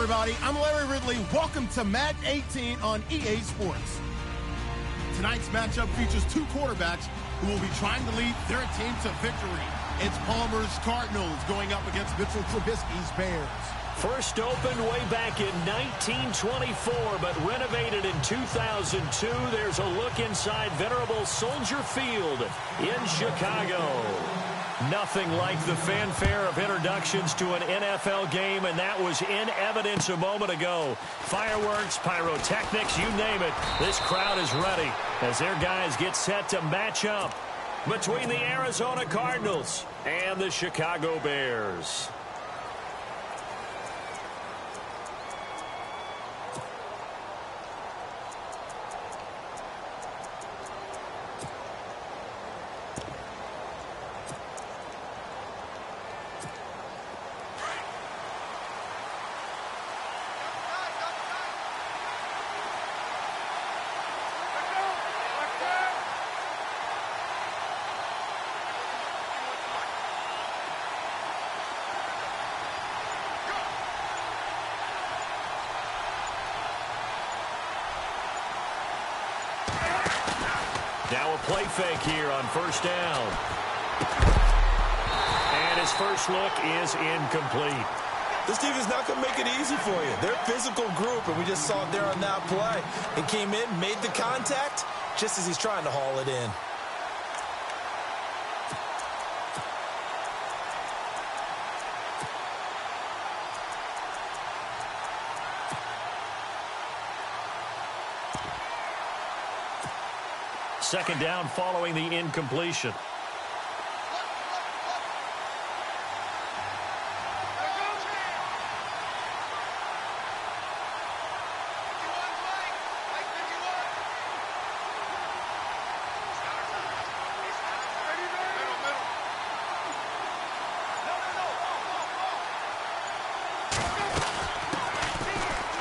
everybody. I'm Larry Ridley. Welcome to Madden 18 on EA Sports. Tonight's matchup features two quarterbacks who will be trying to lead their team to victory. It's Palmer's Cardinals going up against Mitchell Trubisky's Bears. First opened way back in 1924, but renovated in 2002. There's a look inside venerable Soldier Field in Chicago. Nothing like the fanfare of introductions to an NFL game, and that was in evidence a moment ago. Fireworks, pyrotechnics, you name it. This crowd is ready as their guys get set to match up between the Arizona Cardinals and the Chicago Bears. Now a play fake here on first down. And his first look is incomplete. This team is not going to make it easy for you. They're a physical group, and we just saw it there on that play. It came in, made the contact, just as he's trying to haul it in. Second down following the incompletion.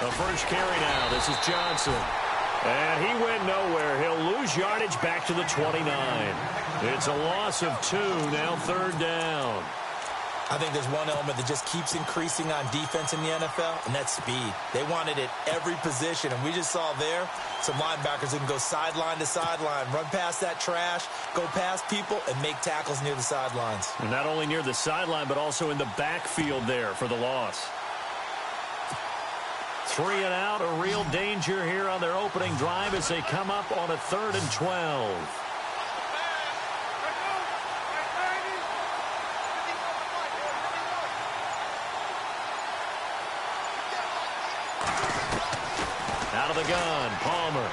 The first carry now. This is Johnson. And he went nowhere. He'll lose yardage back to the 29. It's a loss of 2, now third down. I think there's one element that just keeps increasing on defense in the NFL, and that's speed. They want it at every position, and we just saw there some linebackers who can go sideline to sideline, run past that trash, go past people, and make tackles near the sidelines. And not only near the sideline, but also in the backfield there for the loss. 3 and out, a real danger here on their opening drive as they come up on a 3rd and 12. Out of the gun, Palmer.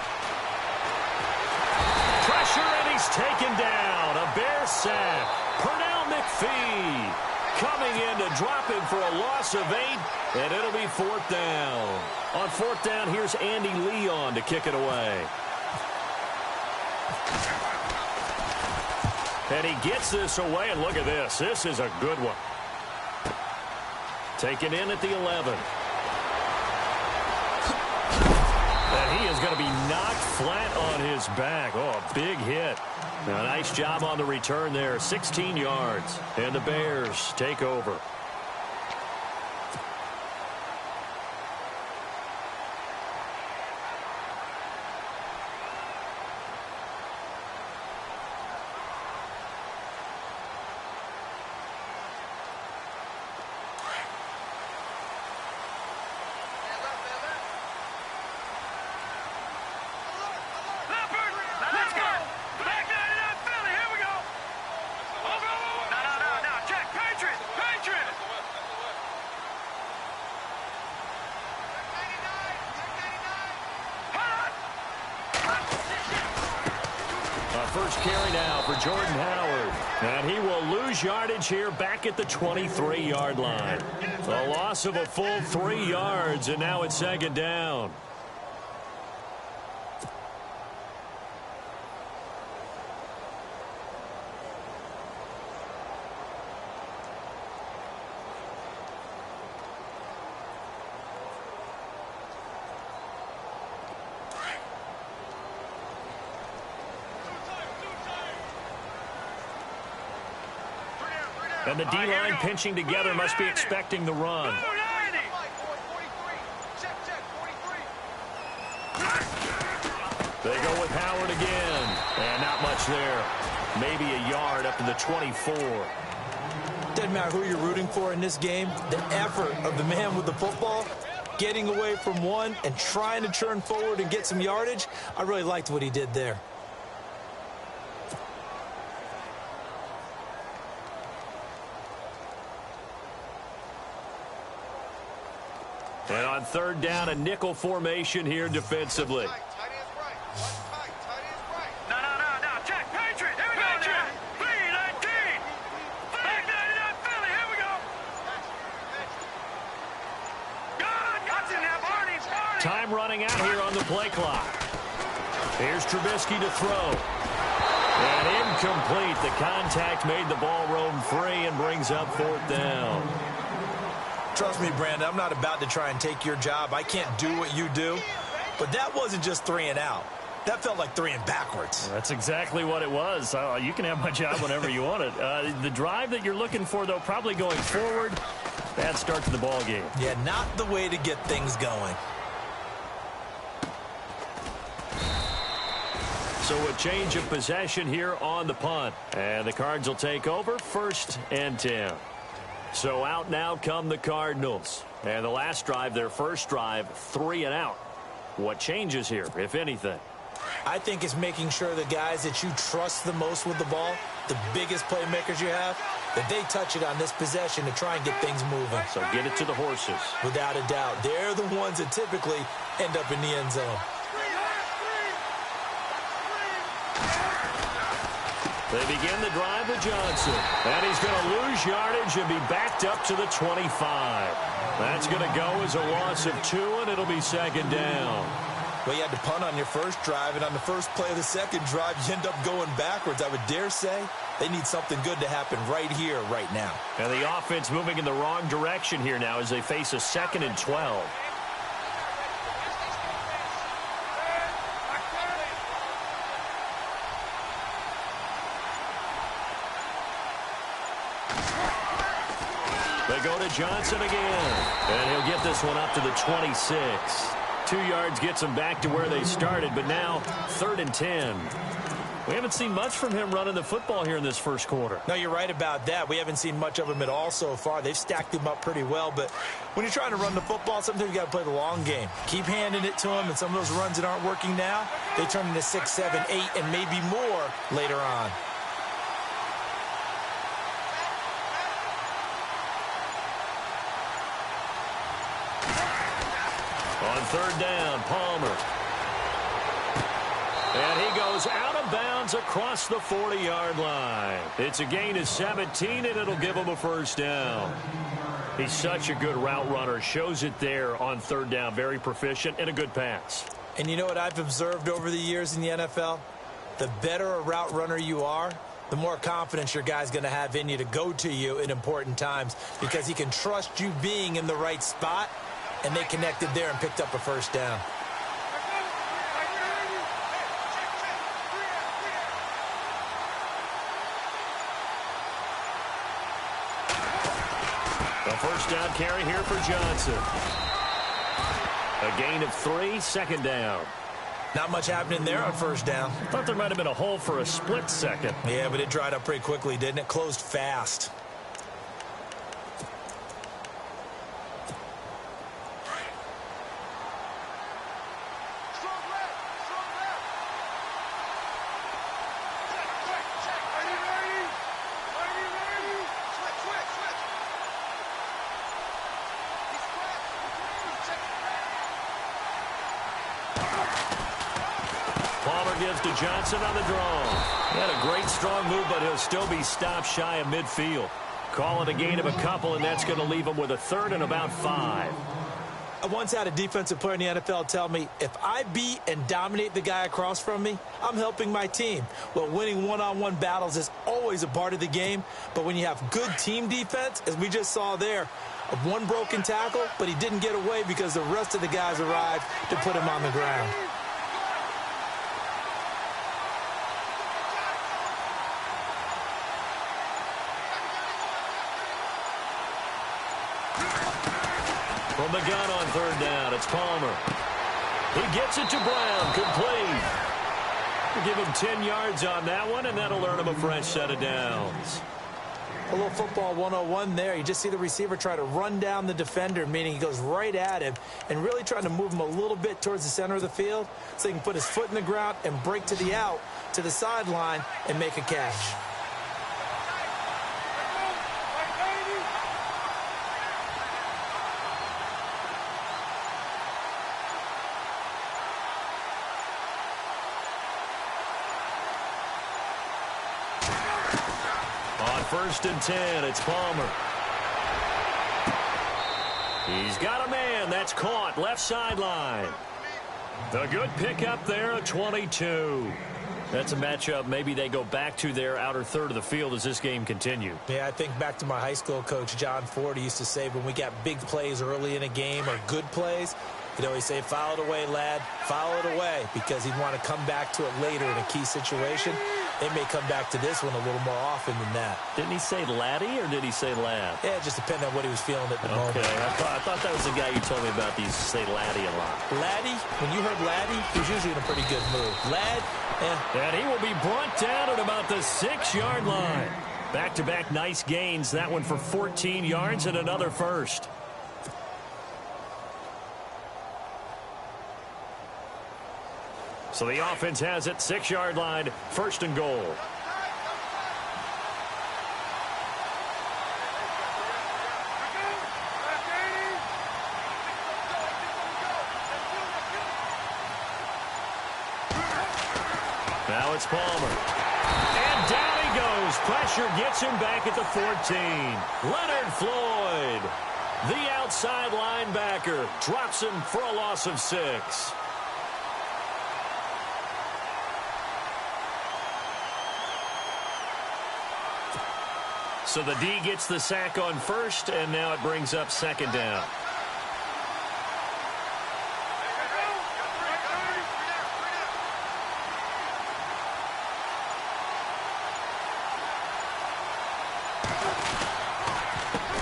Pressure, and he's taken down. A Bear sack. Pernell McPhee coming in to drop him for a loss of 8, and it'll be 4th down. On 4th down, here's Andy Leon to kick it away. And he gets this away, and look at this. This is a good one. Taken in at the 11. And he is going to be knocked flat on his back. Oh, a big hit. Now, nice job on the return there. 16 yards. And the Bears take over. First carry now for Jordan Howard. And he will lose yardage here back at the 23-yard line. A loss of a full 3 yards, and now it's 2nd down. And the D-line pinching together, must be expecting the run. They go with Howard again. And not much there. Maybe a yard up to the 24. Doesn't matter who you're rooting for in this game. The effort of the man with the football, getting away from one and trying to turn forward and get some yardage, I really liked what he did there. And on third down, a nickel formation here defensively. No. Check. Patriot. Here we go. Check. B-19. Flag 99 Philly. Here we go. Got in there, Barney. Time running out here on the play clock. Here's Trubisky to throw. And incomplete. The contact made the ball roam free and brings up fourth down. Trust me, Brandon, I'm not about to try and take your job. I can't do what you do. But that wasn't just 3 and out. That felt like 3 and backwards. That's exactly what it was. You can have my job whenever you want it. The drive that you're looking for, though, probably going forward. Bad start to the ball game. Yeah, not the way to get things going. So a change of possession here on the punt. And the Cards will take over 1st and 10. So out now come the Cardinals. And the last drive, their first drive, 3 and out. What changes here, if anything? I think it's making sure the guys that you trust the most with the ball, the biggest playmakers you have, that they touch it on this possession to try and get things moving. So get it to the horses. Without a doubt. They're the ones that typically end up in the end zone. They begin the drive with Johnson. And he's going to lose yardage and be backed up to the 25. That's going to go as a loss of 2, and it'll be 2nd down. Well, you had to punt on your first drive, and on the first play of the second drive, you end up going backwards. I would dare say they need something good to happen right here, right now. And the offense moving in the wrong direction here now as they face a 2nd and 12. They go to Johnson again. And he'll get this one up to the 26. 2 yards gets them back to where they started, but now 3rd and 10. We haven't seen much from him running the football here in this first quarter. No, you're right about that. We haven't seen much of him at all so far. They've stacked him up pretty well, but when you're trying to run the football, sometimes you got to play the long game. Keep handing it to him, and some of those runs that aren't working now, they turn into 6, 7, 8, and maybe more later on. On third down, Palmer. And he goes out of bounds across the 40-yard line. It's a gain of 17, and it'll give him a first down. He's such a good route runner. Shows it there on third down. Very proficient and a good pass. And you know what I've observed over the years in the NFL? The better a route runner you are, the more confidence your guy's going to have in you to go to you in important times because he can trust you being in the right spot, and they connected there and picked up a first down. The first down carry here for Johnson. A gain of 3, 2nd down. Not much happening there on first down. Thought there might have been a hole for a split second. Yeah, but it dried up pretty quickly, didn't it? Closed fast. Gives to Johnson on the draw. He had a great strong move, but he'll still be stopped shy of midfield. Call it a gain of a couple, and that's going to leave him with a 3rd and about 5. I once had a defensive player in the NFL tell me, if I beat and dominate the guy across from me, I'm helping my team. Well, winning one-on-one battles is always a part of the game, but when you have good team defense, as we just saw there, one broken tackle, but he didn't get away because the rest of the guys arrived to put him on the ground. From the gun on third down, it's Palmer. He gets it to Brown, complete. Give him 10 yards on that one, and that'll earn him a fresh set of downs. A little football 101 there. You just see the receiver try to run down the defender, meaning he goes right at him and really trying to move him a little bit towards the center of the field so he can put his foot in the ground and break to the out, to the sideline, and make a catch. First and 10, it's Palmer. He's got a man. That's caught. Left sideline. A good pickup there, a 22. That's a matchup maybe they go back to their outer third of the field as this game continues. Yeah, I think back to my high school coach, John Ford. He used to say when we got big plays early in a game or good plays, he'd always say, foul it away, lad, foul it away, because he'd want to come back to it later in a key situation. They may come back to this one a little more often than that. Didn't he say laddie or did he say lad? Yeah, it just depended on what he was feeling at the moment. Okay, I thought that was the guy you told me about. He used to say laddie a lot. Laddie, when you heard laddie, he was usually in a pretty good mood. Lad, And he will be brought down at about the 6-yard line. Back-to-back nice gains. That one for 14 yards and another first. So the offense has it, 6-yard line, first and goal. Now it's Palmer. And down he goes. Pressure gets him back at the 14. Leonard Floyd, the outside linebacker, drops him for a loss of 6. So the D gets the sack on first, and now it brings up second down.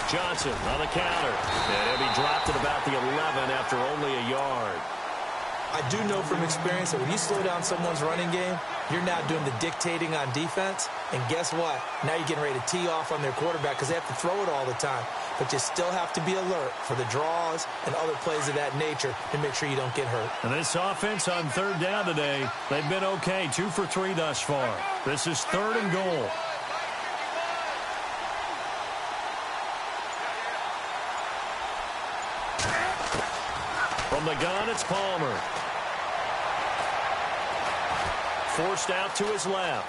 Johnson on the counter. And he'll be dropped at about the 11 after only a yard. I do know from experience that when you slow down someone's running game, you're now doing the dictating on defense. And guess what? Now you're getting ready to tee off on their quarterback because they have to throw it all the time. But you still have to be alert for the draws and other plays of that nature to make sure you don't get hurt. And this offense on third down today, they've been okay. 2 for 3 thus far. This is third and goal. From the gun, it's Palmer. Forced out to his left.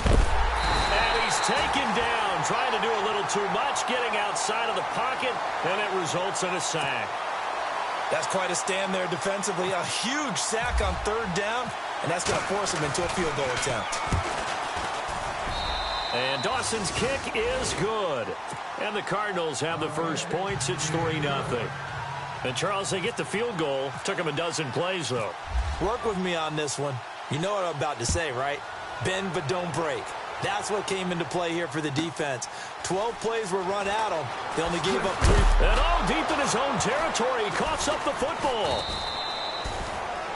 And he's taken down, trying to do a little too much, getting outside of the pocket, and it results in a sack. That's quite a stand there defensively. A huge sack on third down, and that's going to force him into a field goal attempt. And Dawson's kick is good. And the Cardinals have the first points. It's 3-0. And, Charles, they get the field goal. Took them a dozen plays, though. Work with me on this one. You know what I'm about to say, right? Bend but don't break. That's what came into play here for the defense. 12 plays were run at him. They only gave up 3. And all deep in his own territory. He coughs up the football.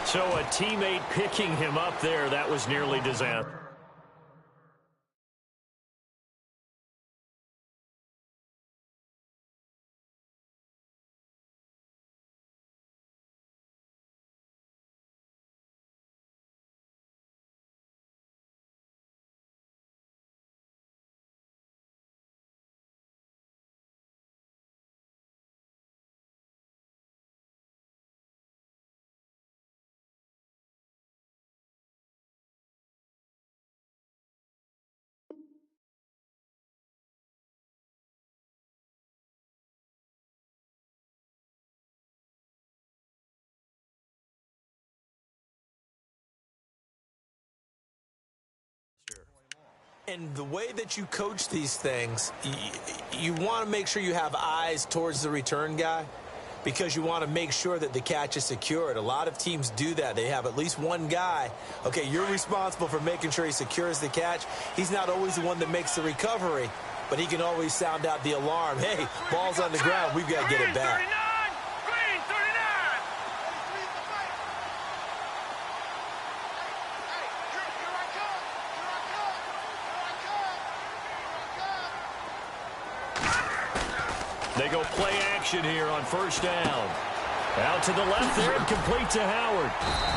So a teammate picking him up there, that was nearly disaster. And the way that you coach these things, you want to make sure you have eyes towards the return guy because you want to make sure that the catch is secured. A lot of teams do that. They have at least one guy. Okay, you're responsible for making sure he secures the catch. He's not always the one that makes the recovery, but he can always sound out the alarm. Hey, ball's on the ground. We've got to get it back. They go play action here on first down. Out to the left there and complete to Howard.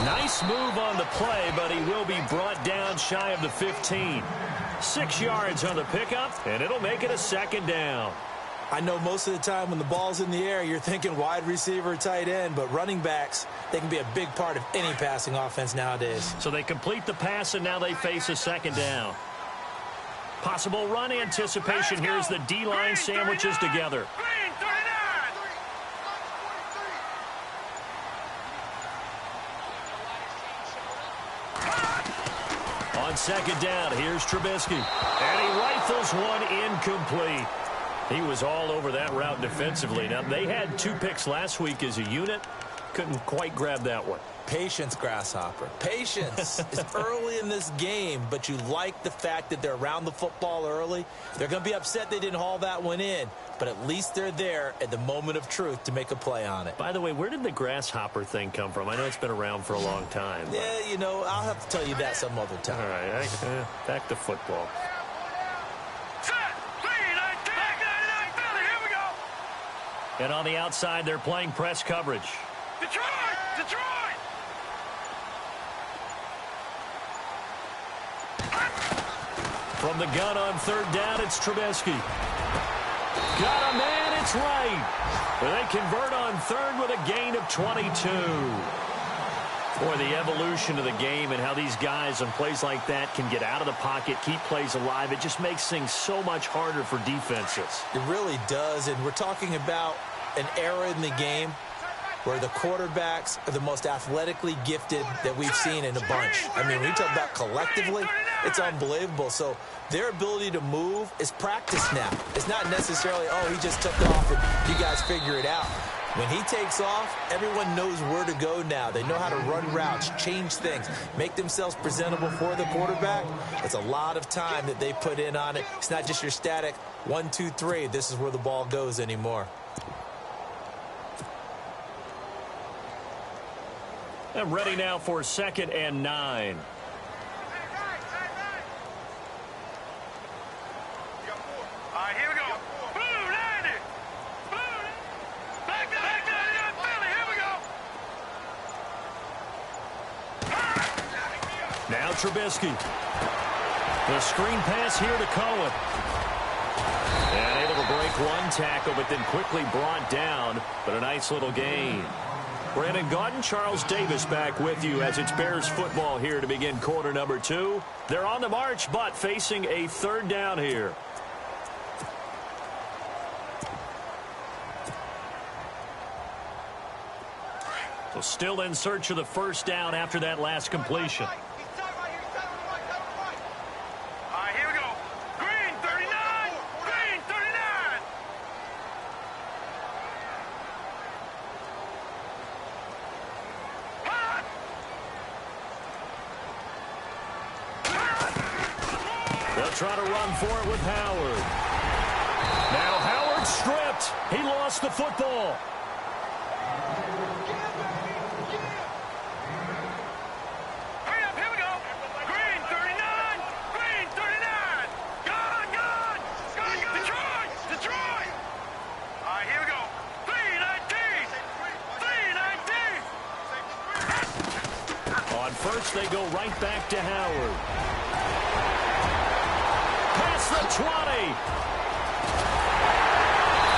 Nice move on the play, but he will be brought down shy of the 15. 6 yards on the pickup, and it'll make it a second down. I know most of the time when the ball's in the air, you're thinking wide receiver, tight end, but running backs, they can be a big part of any passing offense nowadays. So they complete the pass, and now they face a second down. Possible run anticipation. Here's the D-line sandwiches together. On second down, here's Trubisky. And he rifles one incomplete. He was all over that route defensively. Now, they had 2 picks last week as a unit. Couldn't quite grab that one. Patience, Grasshopper. Patience. It's early in this game, but you like the fact that they're around the football early. They're going to be upset they didn't haul that one in, but at least they're there at the moment of truth to make a play on it. By the way, where did the grasshopper thing come from? I know it's been around for a long time. Yeah, you know, I'll have to tell you that some other time. All right, back to football. And on the outside, they're playing press coverage. Detroit! From the gun on third down, it's Trubisky. Got a man, it's right. But they convert on third with a gain of 22. Boy, the evolution of the game and how these guys on plays like that can get out of the pocket, keep plays alive, it just makes things so much harder for defenses. It really does, and we're talking about an era in the game where the quarterbacks are the most athletically gifted that we've seen in a bunch. I mean, when you talk about collectively, it's unbelievable. So their ability to move is practiced now. It's not necessarily, oh, he just took off and you guys figure it out. When he takes off, everyone knows where to go now. They know how to run routes, change things, make themselves presentable for the quarterback. It's a lot of time that they put in on it. It's not just your static 1, 2, 3. This is where the ball goes anymore. I'm ready now for 2nd and 9. Here we go. Blue 90. Back down, Philly. Here we go. Now Trubisky. The screen pass here to Cohen. And able to break one tackle, but then quickly brought down. But a nice little gain. Brandon Gaudin, Charles Davis back with you as it's Bears football here to begin quarter number 2. They're on the march, but facing a third down here. So still in search of the first down after that last completion. Here we go. Green 39. Green 39. They'll try to run for it with Howard. Now Howard stripped. He lost the football. Hurry up, here we go. Green 39. Green 39. Gone. Detroit. Here we go. 319. 319. On first, they go right back to Howard. Past the 20.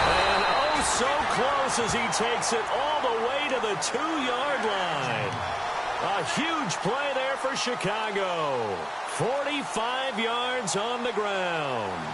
And oh, so close as he takes it all the way to the 2-yard line. A huge play there for Chicago. 45 yards on the ground.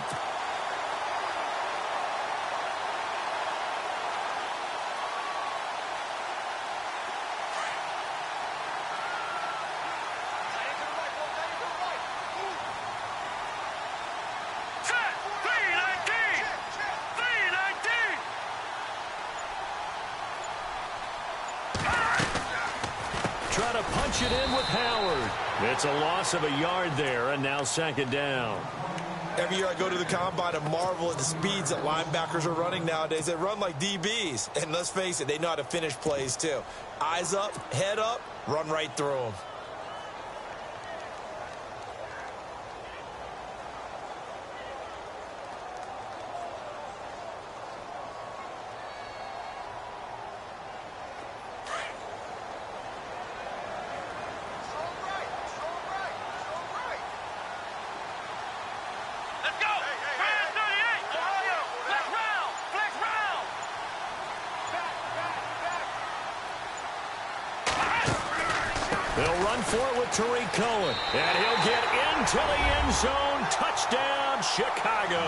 Try to punch it in with Howard. It's a loss of a yard there, and now second down. Every year I go to the combine and marvel at the speeds that linebackers are running nowadays. They run like DBs. And let's face it, they know how to finish plays too. Eyes up, head up, run right through them. They'll run for it with Tariq Cohen. And he'll get into the end zone. Touchdown, Chicago.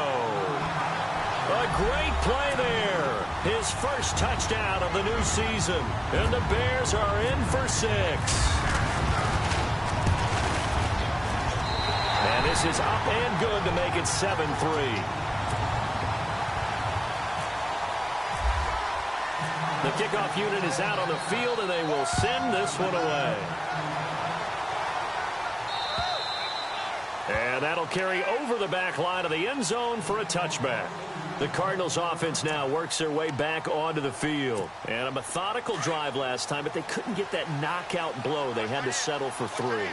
A great play there. His first touchdown of the new season. And the Bears are in for 6. And this is up and good to make it 7-3. The kickoff unit is out on the field, and they will send this one away. And that'll carry over the back line of the end zone for a touchback. The Cardinals offense now works their way back onto the field. And a methodical drive last time, but they couldn't get that knockout blow. They had to settle for 3.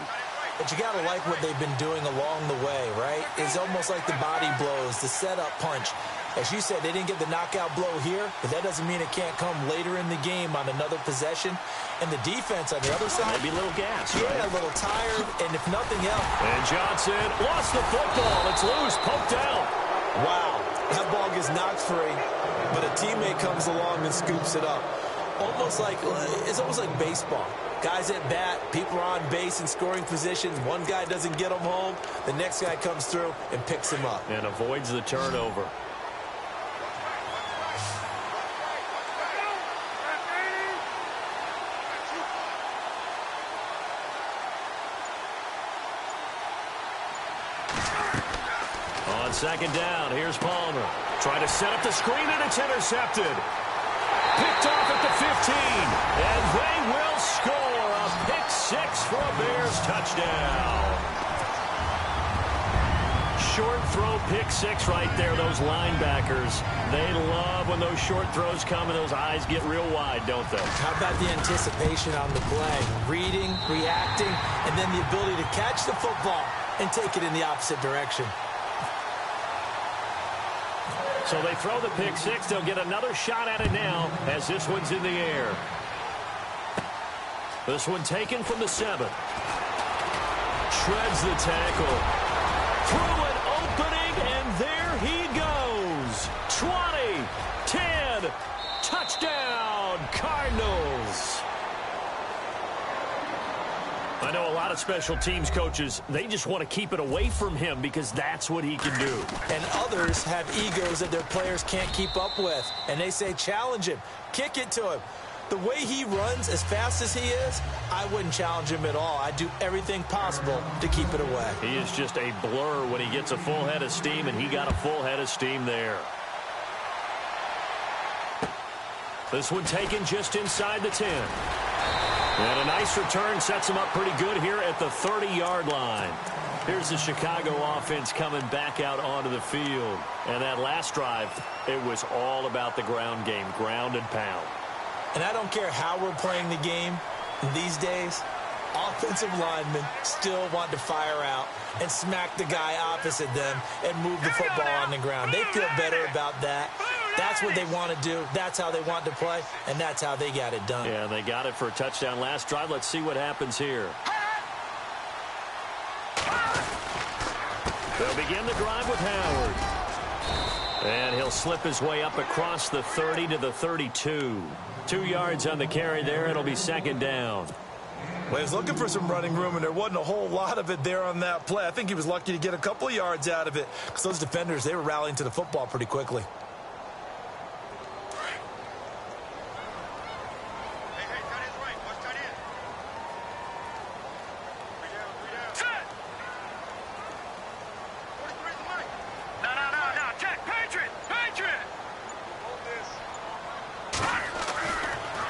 But you got to like what they've been doing along the way, right? It's almost like the body blows, the setup punch. As you said, they didn't get the knockout blow here, but that doesn't mean it can't come later in the game on another possession. And the defense on the other side, maybe a little gas, yeah, right? A little tired, and if nothing else. And Johnson lost the football. It's loose, poked out. Wow, that ball gets knocked free, but a teammate comes along and scoops it up. It's almost like baseball. Guys at bat, people are on base in scoring positions. One guy doesn't get them home. The next guy comes through and picks him up. And avoids the turnover. On second down, here's Palmer. Trying to set up the screen, and it's intercepted. Picked off at the 15, and they will score a pick 6 for a Bears touchdown. Short throw, pick 6 right there, those linebackers. They love when those short throws come and those eyes get real wide, don't they? How about the anticipation on the play? Reading, reacting, and then the ability to catch the football and take it in the opposite direction. So they throw the pick 6. They'll get another shot at it now as this one's in the air. This one taken from the 7. Shreds the tackle. Through an opening, and there he goes. 20, 10, touchdown, Cardinals. I know a lot of special teams coaches, they just want to keep it away from him because that's what he can do. And others have egos that their players can't keep up with. And they say, challenge him, kick it to him. The way he runs as fast as he is, I wouldn't challenge him at all. I'd do everything possible to keep it away. He is just a blur when he gets a full head of steam, and he got a full head of steam there. This one taken just inside the 10. And a nice return sets him up pretty good here at the 30-yard line. Here's the Chicago offense coming back out onto the field. And that last drive, it was all about the ground game, ground and pound. And I don't care how we're playing the game these days, offensive linemen still want to fire out and smack the guy opposite them and move the football on the ground. They feel better about that. That's what they want to do. That's how they want to play, and that's how they got it done. Yeah, they got it for a touchdown last drive. Let's see what happens here. They'll begin the drive with Howard. And he'll slip his way up across the 30 to the 32. 2 yards on the carry there. It'll be second down. Well, he was looking for some running room, and there wasn't a whole lot of it there on that play. I think he was lucky to get a couple of yards out of it because those defenders, they were rallying to the football pretty quickly.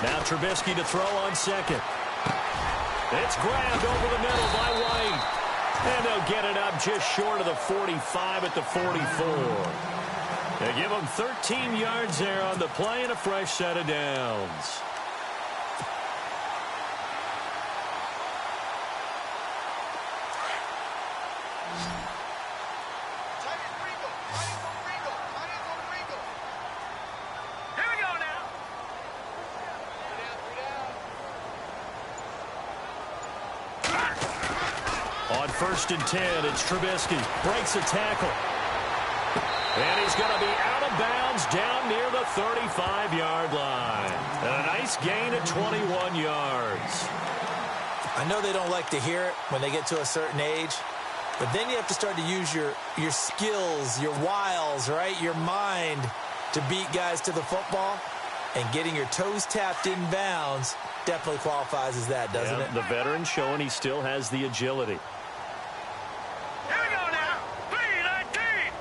Now Trubisky to throw on second. It's grabbed over the middle by White. And they'll get it up just short of the 45 at the 44. They give them 13 yards there on the play and a fresh set of downs. On 1st and 10, it's Trubisky. Breaks a tackle. And he's going to be out of bounds down near the 35-yard line. And a nice gain at 21 yards. I know they don't like to hear it when they get to a certain age, but then you have to start to use your skills, your wiles, right, your mind to beat guys to the football. And getting your toes tapped in bounds definitely qualifies as that, doesn't it? The veteran showing he still has the agility. Here we go now. 319.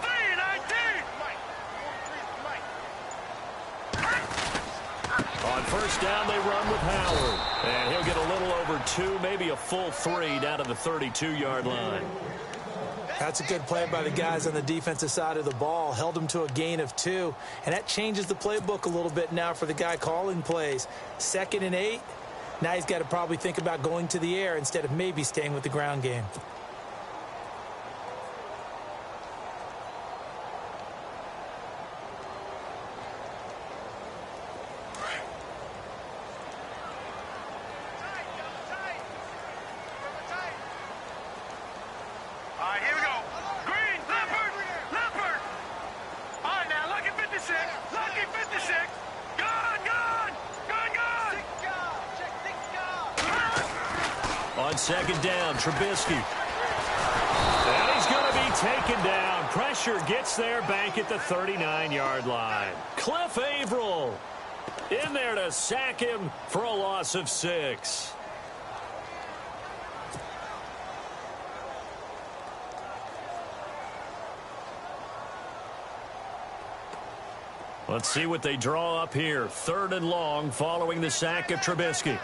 319. On first down, they run with Howard. And he'll get a little over 2, maybe a full 3 down to the 32-yard line. That's a good play by the guys on the defensive side of the ball. Held them to a gain of 2. And that changes the playbook a little bit now for the guy calling plays. 2nd and 8. Now he's got to probably think about going to the air instead of maybe staying with the ground game. All right, here we go. Green, Leopard, Leopard. All right, now, lucky 56, lucky 56. Gone, gone, gone, gone. On second down, Trubisky. And he's going to be taken down. Pressure gets there back at the 39-yard line. Cliff Averill in there to sack him for a loss of 6. Let's see what they draw up here. 3rd and long following the sack of Trubisky.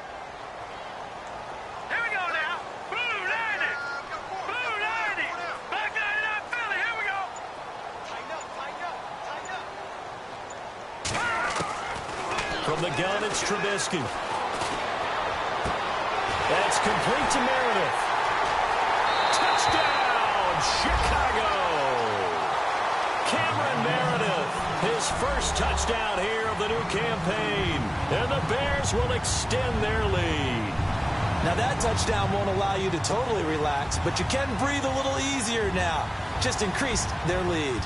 Here we go now. Blue 90. Blue 90. Black 99 Philly. Here we go. From the gun, it's Trubisky. That's complete to Meredith. Touchdown, Chicago. Cameron Meredith, his first touchdown here of the new campaign. And the Bears will extend their lead. Now that touchdown won't allow you to totally relax, but you can breathe a little easier now. Just increased their lead.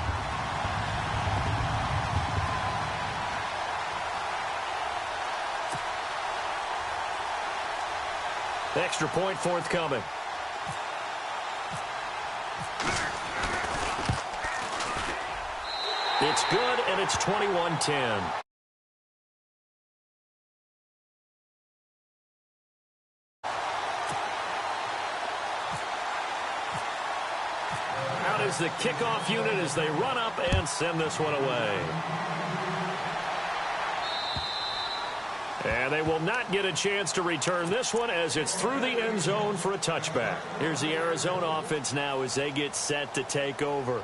Extra point forthcoming. It's good, and it's 21-10. Out is the kickoff unit as they run up and send this one away. And they will not get a chance to return this one as it's through the end zone for a touchback. Here's the Arizona offense now as they get set to take over.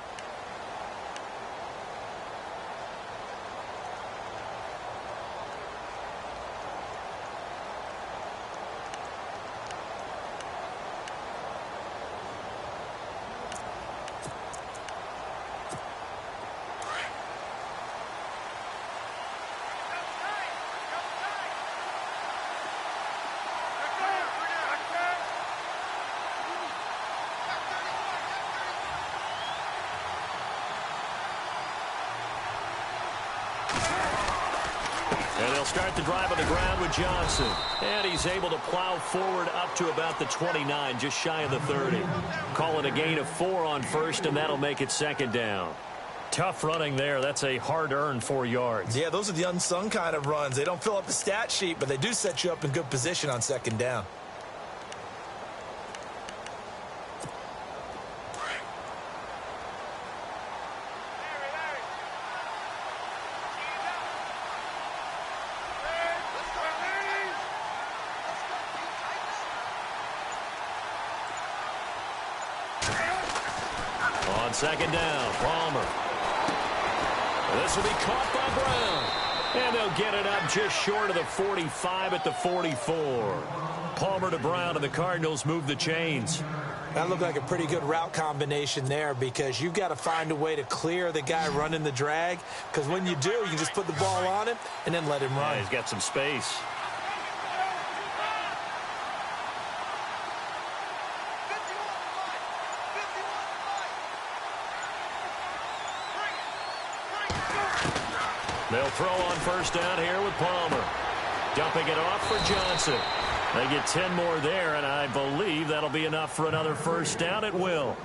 And they'll start the drive on the ground with Johnson. And he's able to plow forward up to about the 29, just shy of the 30. Call it a gain of 4 on first, and that'll make it 2nd down. Tough running there. That's a hard-earned 4 yards. Yeah, those are the unsung kind of runs. They don't fill up the stat sheet, but they do set you up in good position on 2nd down. On 2nd down, Palmer. This will be caught by Brown. And they'll get it up just short of the 45 at the 44. Palmer to Brown, and the Cardinals move the chains. That looked like a pretty good route combination there because you've got to find a way to clear the guy running the drag, because when you do, you can just put the ball on him and then let him run. Yeah, he's got some space. They'll throw on first down here with Palmer. Dumping it off for Johnson. They get 10 more there, and I believe that'll be enough for another first down. It will.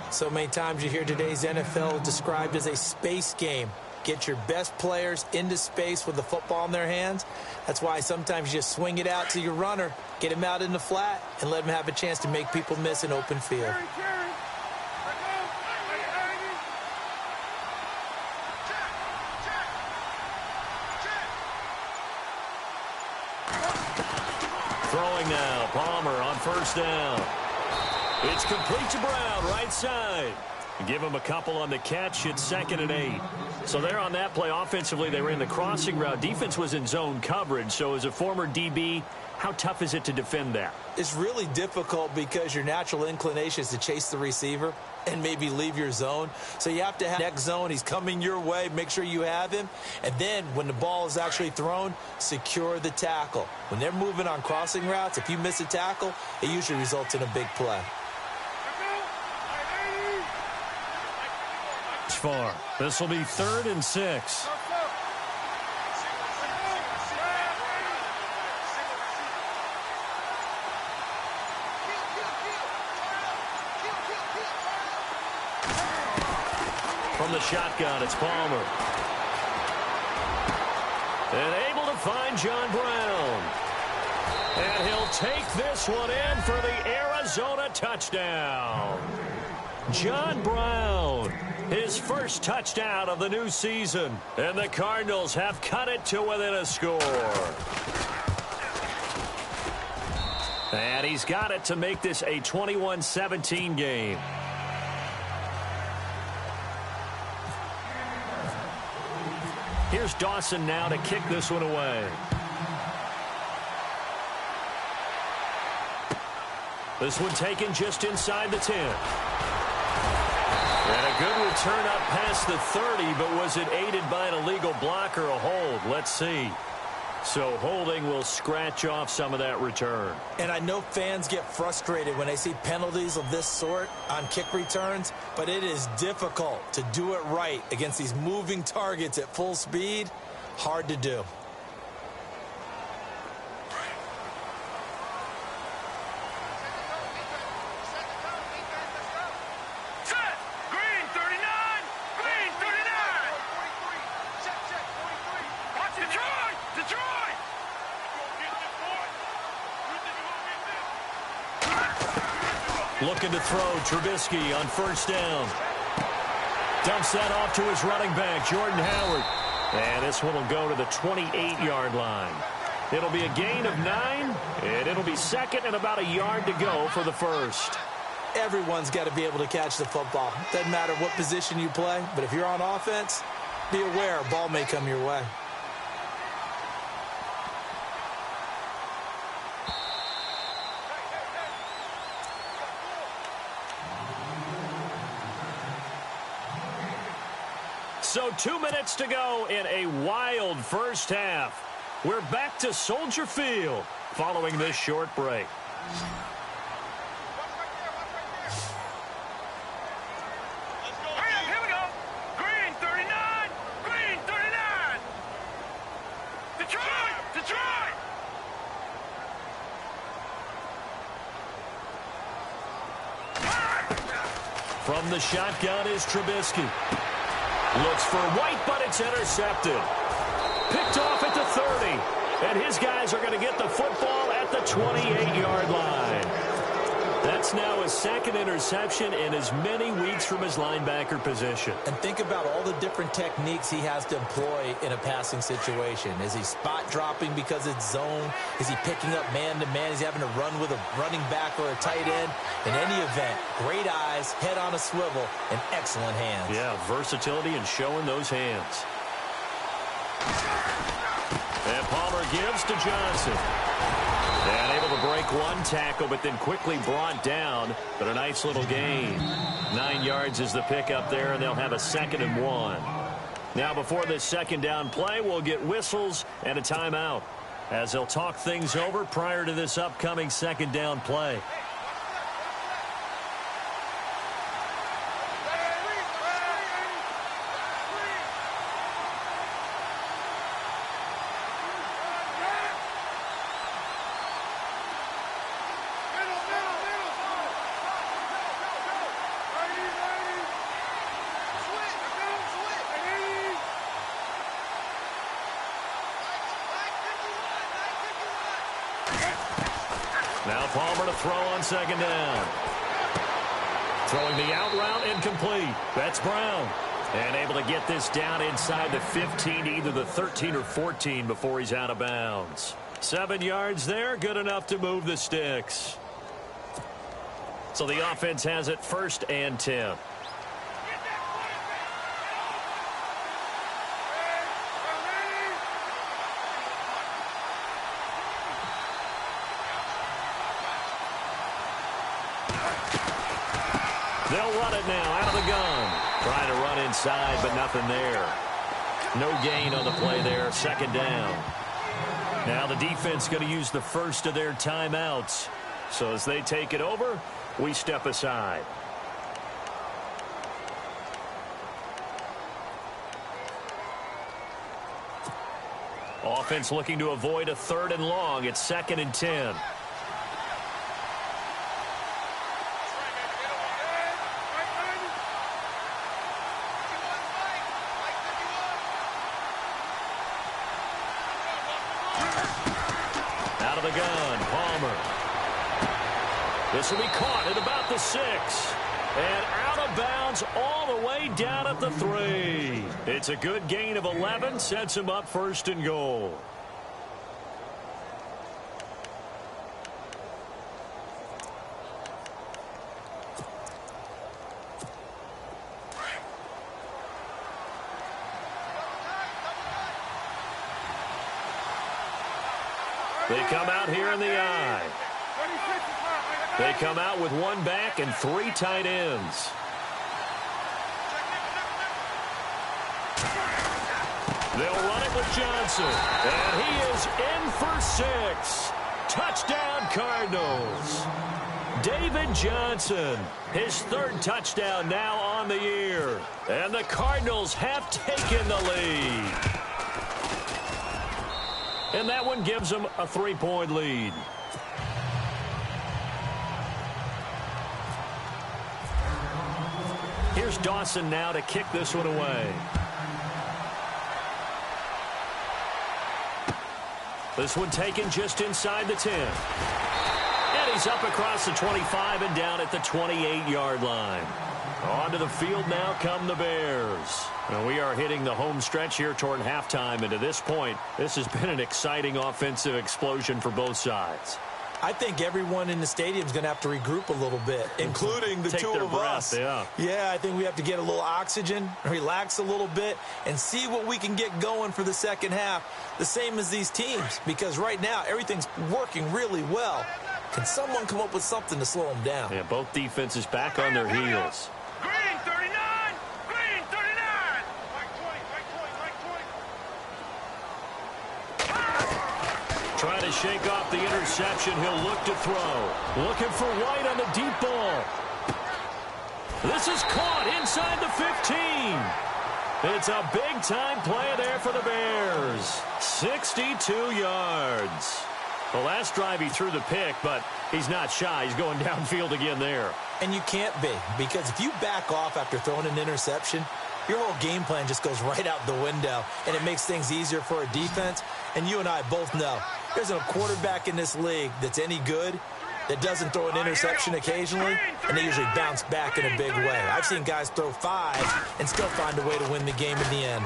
So many times you hear today's NFL described as a space game. Get your best players into space with the football in their hands. That's why sometimes you just swing it out to your runner, get him out in the flat, and let him have a chance to make people miss an open field. Throwing now, Palmer on first down. It's complete to Brown, right side. Give him a couple on the catch. It's 2nd and 8. So there on that play, offensively, they ran the crossing route. Defense was in zone coverage. So as a former DB, how tough is it to defend that? It's really difficult because your natural inclination is to chase the receiver and maybe leave your zone. So you have to have next zone. He's coming your way. Make sure you have him. And then when the ball is actually thrown, secure the tackle. When they're moving on crossing routes, if you miss a tackle, it usually results in a big play. Far. This will be 3rd and 6. From the shotgun, it's Palmer. And able to find John Brown. And he'll take this one in for the Arizona touchdown. John Brown, his first touchdown of the new season. And the Cardinals have cut it to within a score. And he's got it to make this a 21-17 game. Here's Dawson now to kick this one away. This one taken just inside the 10. And a good return up past the 30, but was it aided by an illegal block or a hold? Let's see. So holding will scratch off some of that return. And I know fans get frustrated when they see penalties of this sort on kick returns, but it is difficult to do it right against these moving targets at full speed. Hard to do. Looking to throw, Trubisky on first down. Dumps that off to his running back, Jordan Howard. And this one will go to the 28-yard line. It'll be a gain of 9, and it'll be 2nd and about a yard to go for the first. Everyone's got to be able to catch the football. Doesn't matter what position you play, but if you're on offense, be aware a ball may come your way. So 2 minutes to go in a wild first half. We're back to Soldier Field following this short break. Here we go. Green 39. Green 39. Detroit. Detroit. From the shotgun is Trubisky. Looks for White, but it's intercepted. Picked off at the 30. And his guys are going to get the football at the 28-yard line. That's now his 2nd interception in as many weeks from his linebacker position. And think about all the different techniques he has to employ in a passing situation. Is he spot dropping because it's zone? Is he picking up man-to-man? Is he having to run with a running back or a tight end? In any event, great eyes, head on a swivel, and excellent hands. Yeah, versatility and showing those hands. And Palmer gives to Johnson. And able to break one tackle, but then quickly brought down. But a nice little gain. 9 yards is the pickup there, and they'll have a 2nd and 1. Now, before this 2nd down play, we'll get whistles and a timeout as they'll talk things over prior to this upcoming 2nd down play. Now Palmer to throw on second down. Throwing the out route incomplete. That's Brown. And able to get this down inside the 15, either the 13 or 14 before he's out of bounds. 7 yards there, good enough to move the sticks. So the offense has it 1st and 10. They'll run it now out of the gun. Trying to run inside, but nothing there. No gain on the play there. 2nd down. Now the defense going to use the first of their timeouts. So as they take it over, we step aside. Offense looking to avoid a 3rd and long. It's 2nd and 10. Out of the gun, Palmer. This will be caught at about the 6. And out of bounds all the way down at the 3. It's a good gain of 11. Sets him up 1st and goal. They come out here in the I. They come out with 1 back and 3 tight ends. They'll run it with Johnson. And he is in for 6. Touchdown, Cardinals. David Johnson, his 3rd touchdown now on the year. And the Cardinals have taken the lead. And that one gives them a 3-point lead. Here's Dawson now to kick this one away. This one taken just inside the 10. And he's up across the 25 and down at the 28-yard line. Onto the field now come the Bears. And we are hitting the home stretch here toward halftime. And to this point, this has been an exciting offensive explosion for both sides. I think everyone in the stadium is going to have to regroup a little bit, including the two of us. Yeah, I think we have to get a little oxygen, relax a little bit, and see what we can get going for the second half, the same as these teams, because right now everything's working really well. Can someone come up with something to slow them down? Yeah, both defenses back on their heels. Green 39! Green 39! Trying to shake off the interception. He'll look to throw. Looking for White on the deep ball. This is caught inside the 15. It's a big-time play there for the Bears. 62 yards. The last drive he threw the pick, but he's not shy. He's going downfield again there. And you can't be, because if you back off after throwing an interception, your whole game plan just goes right out the window, and it makes things easier for a defense. And you and I both know there's a quarterback in this league that's any good that doesn't throw an interception occasionally, and they usually bounce back in a big way. I've seen guys throw 5 and still find a way to win the game in the end.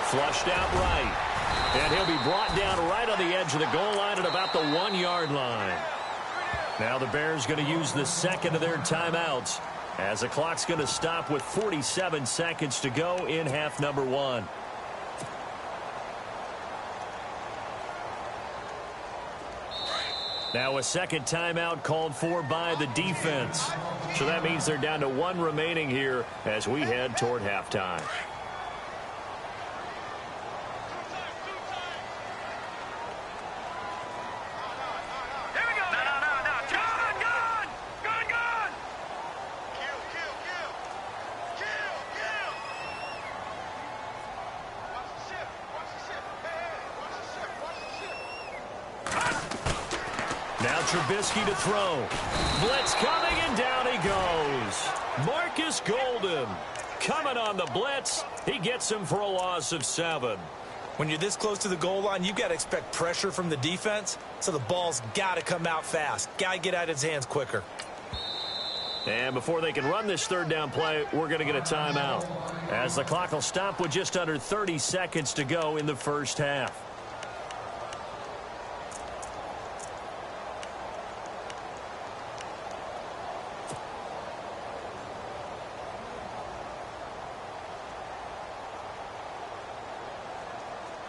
Flushed out right. And he'll be brought down right on the edge of the goal line at about the 1-yard line. Now the Bears going to use the second of their timeouts as the clock's going to stop with 47 seconds to go in half number 1. Now a second timeout called for by the defense. So that means they're down to 1 remaining here as we head toward halftime. Now Trubisky to throw. Blitz coming, and down he goes. Marcus Golden coming on the blitz. He gets him for a loss of 7. When you're this close to the goal line, you've got to expect pressure from the defense, so the ball's got to come out fast. Got to get out of his hands quicker. And before they can run this third down play, we're going to get a timeout, as the clock will stop with just under 30 seconds to go in the first half.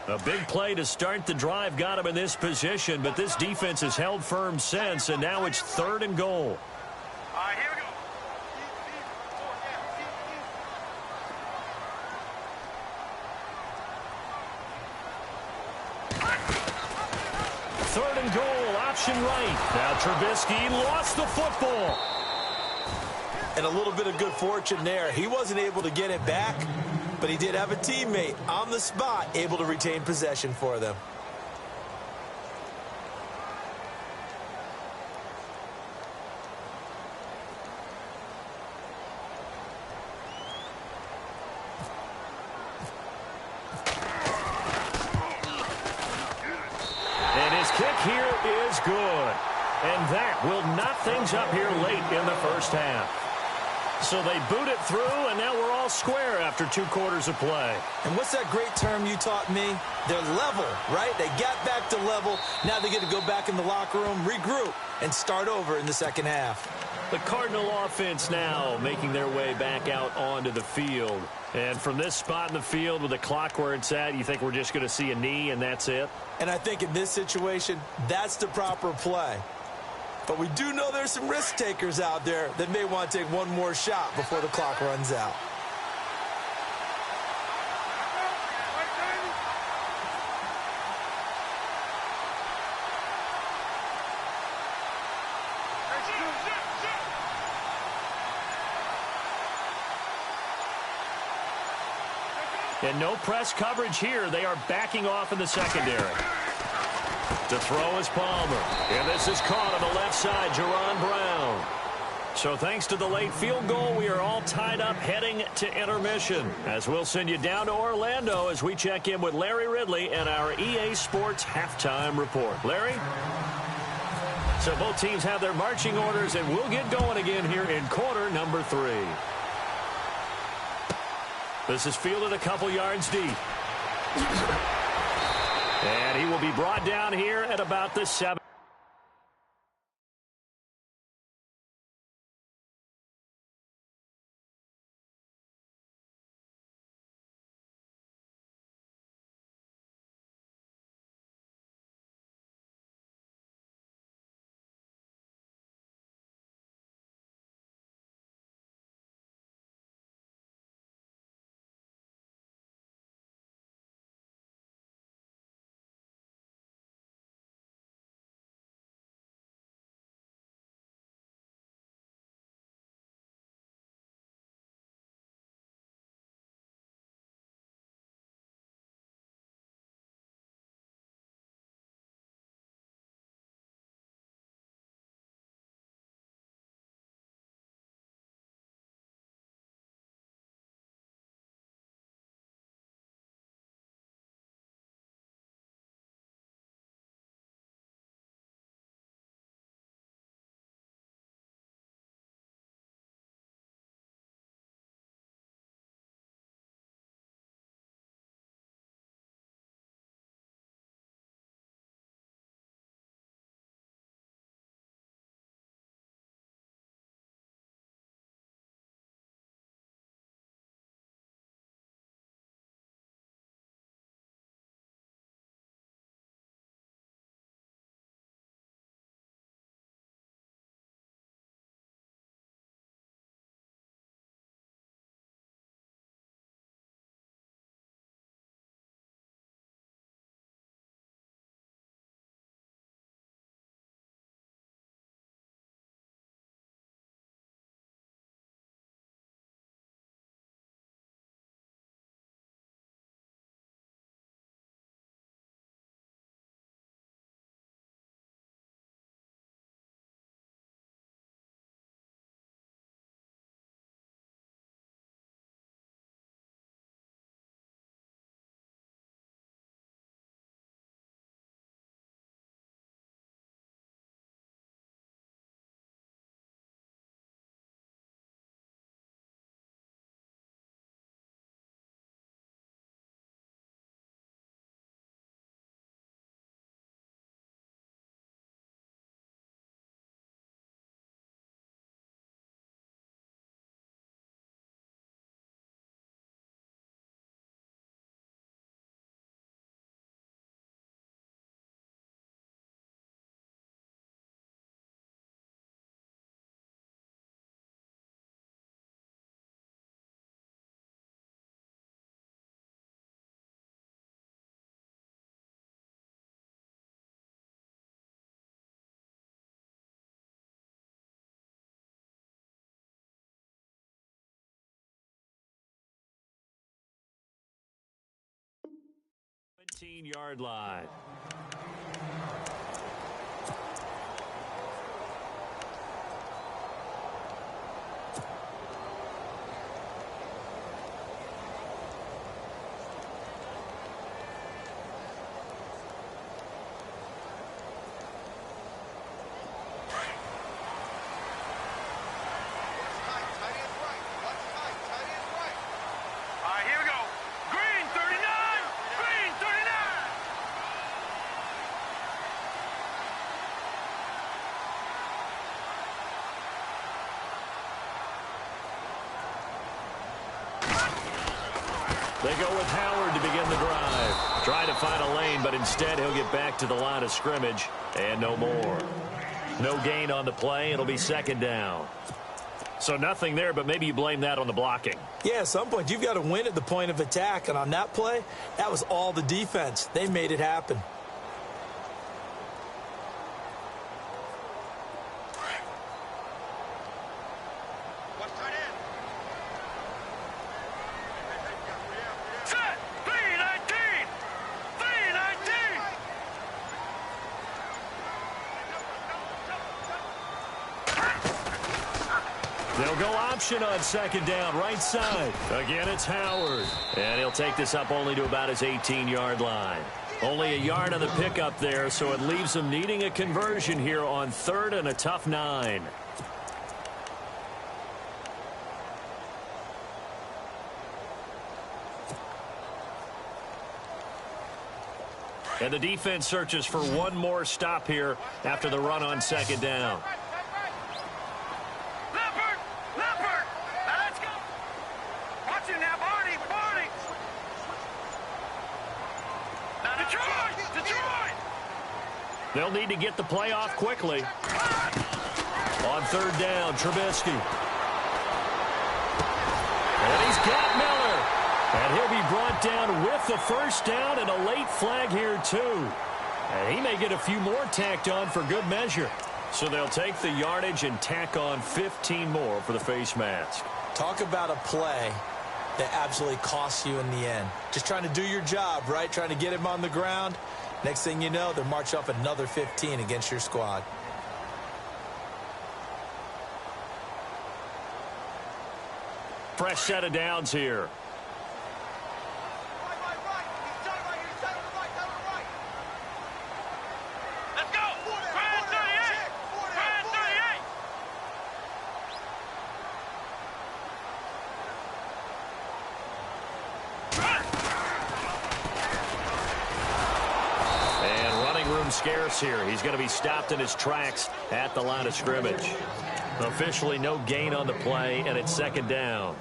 A big play to start the drive got him in this position, but this defense has held firm since, and now it's 3rd and goal. All right, here we go. Third and goal, option right. Now Trubisky lost the football. And a little bit of good fortune there. He wasn't able to get it back, but he did have a teammate on the spot able to retain possession for them. And his kick here is good. And that will knock things up here late in the first half. So they boot it through, and now we're all square after 2 quarters of play. And what's that great term you taught me? They're level, right? They got back to level. Now they get to go back in the locker room, regroup, and start over in the second half. The Cardinal offense now making their way back out onto the field. And from this spot in the field with the clock where it's at, you think we're just going to see a knee and that's it? And I think in this situation, that's the proper play. But we do know there's some risk takers out there that may want to take one more shot before the clock runs out. And no press coverage here. They are backing off in the secondary. To throw is Palmer. And this is caught on the left side, Jaron Brown. So thanks to the late field goal, we are all tied up heading to intermission. As we'll send you down to Orlando as we check in with Larry Ridley and our EA Sports halftime report. Larry? So both teams have their marching orders, and we'll get going again here in quarter number 3. This is fielded a couple yards deep. And he will be brought down here at about the 7. 15-yard line. Here we go. Green 39. Green 39. They go with Howard to begin the drive. Try to find a lane, but instead he'll get back to the line of scrimmage and no more. No gain on the play. It'll be second down. So nothing there, but maybe you blame that on the blocking. Yeah, at some point, you've got to win at the point of attack. And on that play, that was all the defense. They made it happen. Set. 319. 319. They'll go option on second down, right side. Again, it's Howard. And he'll take this up only to about his 18-yard line. Only a yard on the pickup there, so it leaves him needing a conversion here on third and a tough 9. And the defense searches for one more stop here after the run on second down. Leopard. Leopard. Now let's go. Watch him now, Barney. Barney. Now Detroit. Detroit. They'll need to get the play off quickly. On third down, Trubisky. And he's got Miller. And he'll be brought down with the first down and a late flag here, too. And he may get a few more tacked on for good measure. So they'll take the yardage and tack on 15 more for the face mask. Talk about a play that absolutely costs you in the end. Just trying to do your job, right? Trying to get him on the ground. Next thing you know, they'll march off another 15 against your squad. Fresh set of downs here. Let's go. Grand 38. Grand 38. And running room scarce here. He's going to be stopped in his tracks at the line of scrimmage. Officially no gain on the play, and it's second down.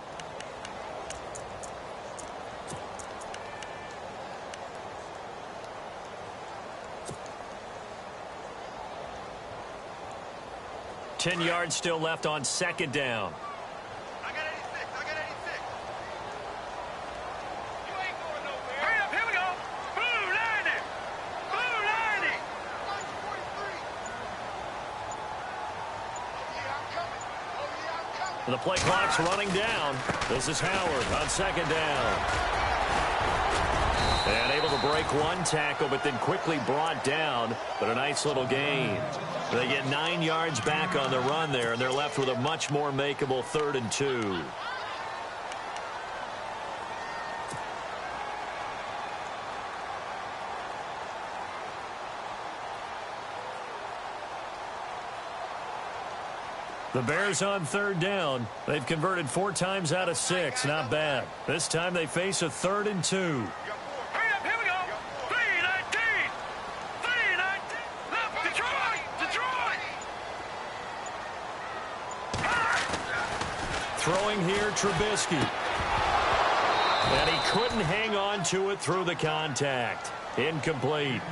Ten yards still left on second down. I got 86. I got 86. You ain't going nowhere. Hurry up. Here we go. Blue 90. Blue 90. The play clock's running down. This is Howard on second down. And able to break one tackle, but then quickly brought down. But a nice little gain. They get 9 yards back on the run there, and they're left with a much more makeable 3rd and 2. The Bears on third down. They've converted 4 times out of 6. Not bad. This time they face a 3rd and 2. Hurry up. Here we go. 319. 319. Detroit. Detroit. Throwing here, Trubisky. And he couldn't hang on to it through the contact. Incomplete.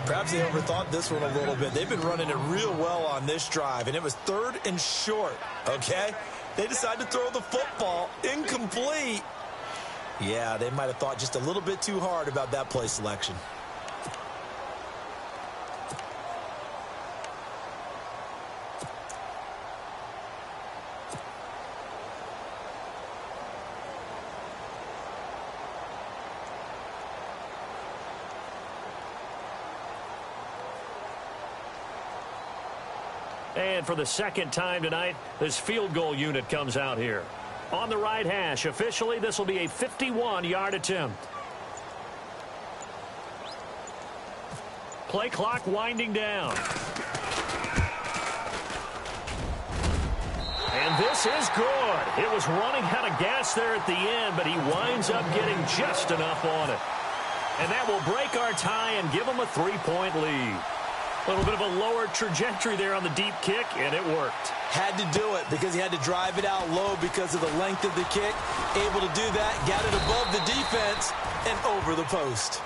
Perhaps they overthought this one a little bit. They've been running it real well on this drive, and it was 3rd and short, okay? They decided to throw the football incomplete. Yeah, they might have thought just a little bit too hard about that play selection. And for the second time tonight, this field goal unit comes out here. On the right hash, officially, this will be a 51-yard attempt. Play clock winding down. And this is good. It was running out of gas there at the end, but he winds up getting just enough on it. And that will break our tie and give him a 3-point lead. A little bit of a lower trajectory there on the deep kick, and it worked. Had to do it because he had to drive it out low because of the length of the kick. Able to do that, got it above the defense and over the post.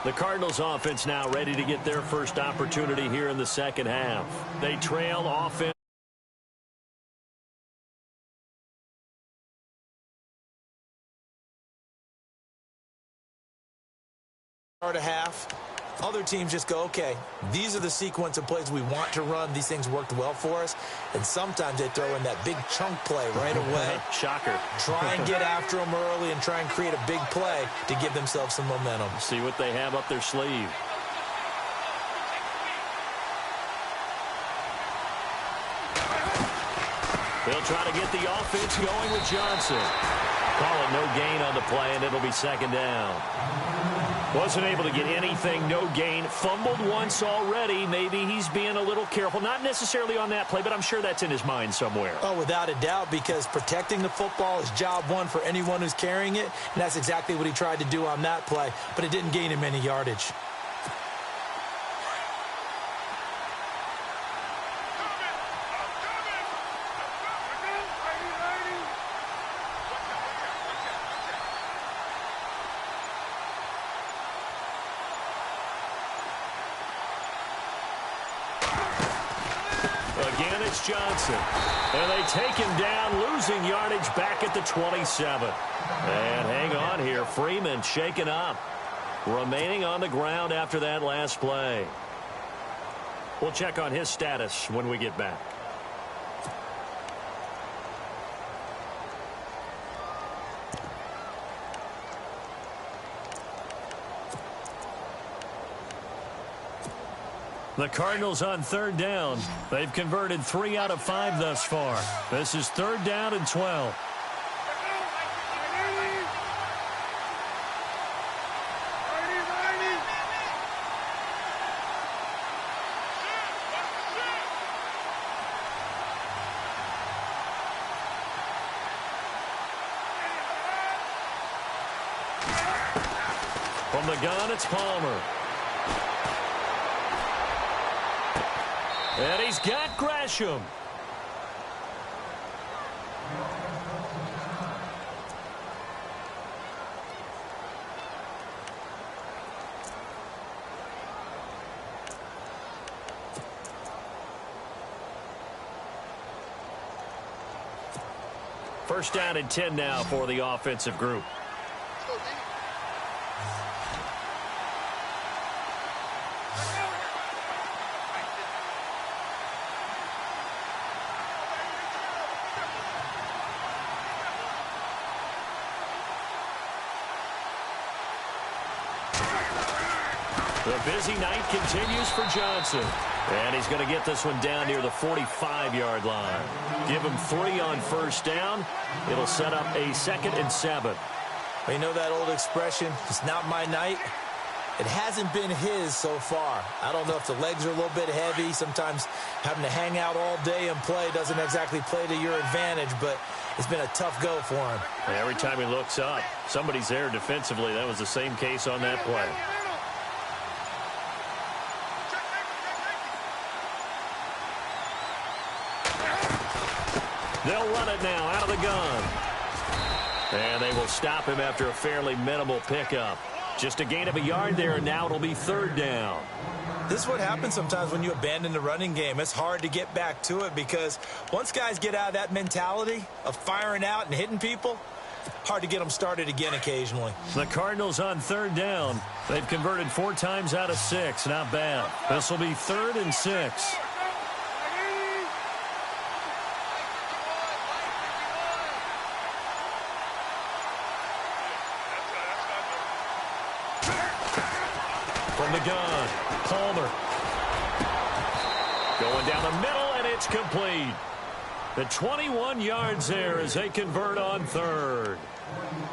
The Cardinals offense now ready to get their first opportunity here in the second half. They trail offense. Start a half. Other teams just go, okay, these are the sequence of plays we want to run. These things worked well for us. And sometimes they throw in that big chunk play right away. Shocker. Try and get after them early and try and create a big play to give themselves some momentum. See what they have up their sleeve. They'll try to get the offense going with Johnson. Call it no gain on the play, and it'll be second down. Wasn't able to get anything, no gain. Fumbled once already. Maybe he's being a little careful. Not necessarily on that play, but I'm sure that's in his mind somewhere. Oh, without a doubt, because protecting the football is job one for anyone who's carrying it, and that's exactly what he tried to do on that play, but it didn't gain him any yardage. Again, it's Johnson. And they take him down, losing yardage back at the 27. And hang on here. Freeman shaken up. Remaining on the ground after that last play. We'll check on his status when we get back. The Cardinals on third down. They've converted 3 out of 5 thus far. This is third down and 12. From the gun, it's Palmer. And he's got Gresham. First down and 10 now for the offensive group. The busy night continues for Johnson. And he's going to get this one down near the 45-yard line. Give him 3 on first down. It'll set up a 2nd and 7. You know that old expression, it's not my night? It hasn't been his so far. I don't know if the legs are a little bit heavy. Sometimes having to hang out all day and play doesn't exactly play to your advantage, but it's been a tough go for him. Every time he looks up, somebody's there defensively. That was the same case on that play. They'll run it now out of the gun. And they will stop him after a fairly minimal pickup. Just a gain of a yard there, and now it'll be third down. This is what happens sometimes when you abandon the running game. It's hard to get back to it because once guys get out of that mentality of firing out and hitting people, hard to get them started again occasionally. The Cardinals on third down. They've converted 4 times out of 6. Not bad. This will be 3rd and 6. From the gun, Palmer. Going down the middle, and it's complete. The 21 yards there as they convert on third.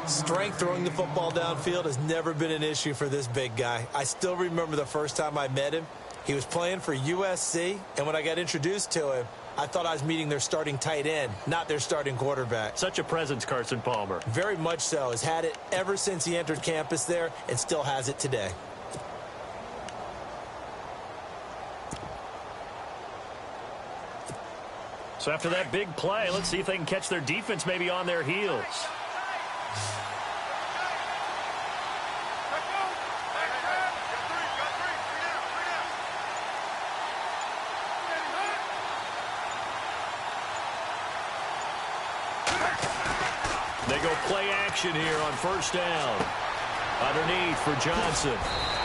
Strength throwing the football downfield has never been an issue for this big guy. I still remember the first time I met him. He was playing for USC, and when I got introduced to him, I thought I was meeting their starting tight end, not their starting quarterback. Such a presence, Carson Palmer. Very much so. Has had it ever since he entered campus there and still has it today. So after that big play, let's see if they can catch their defense maybe on their heels. They go play action here on first down. Underneath for Johnson.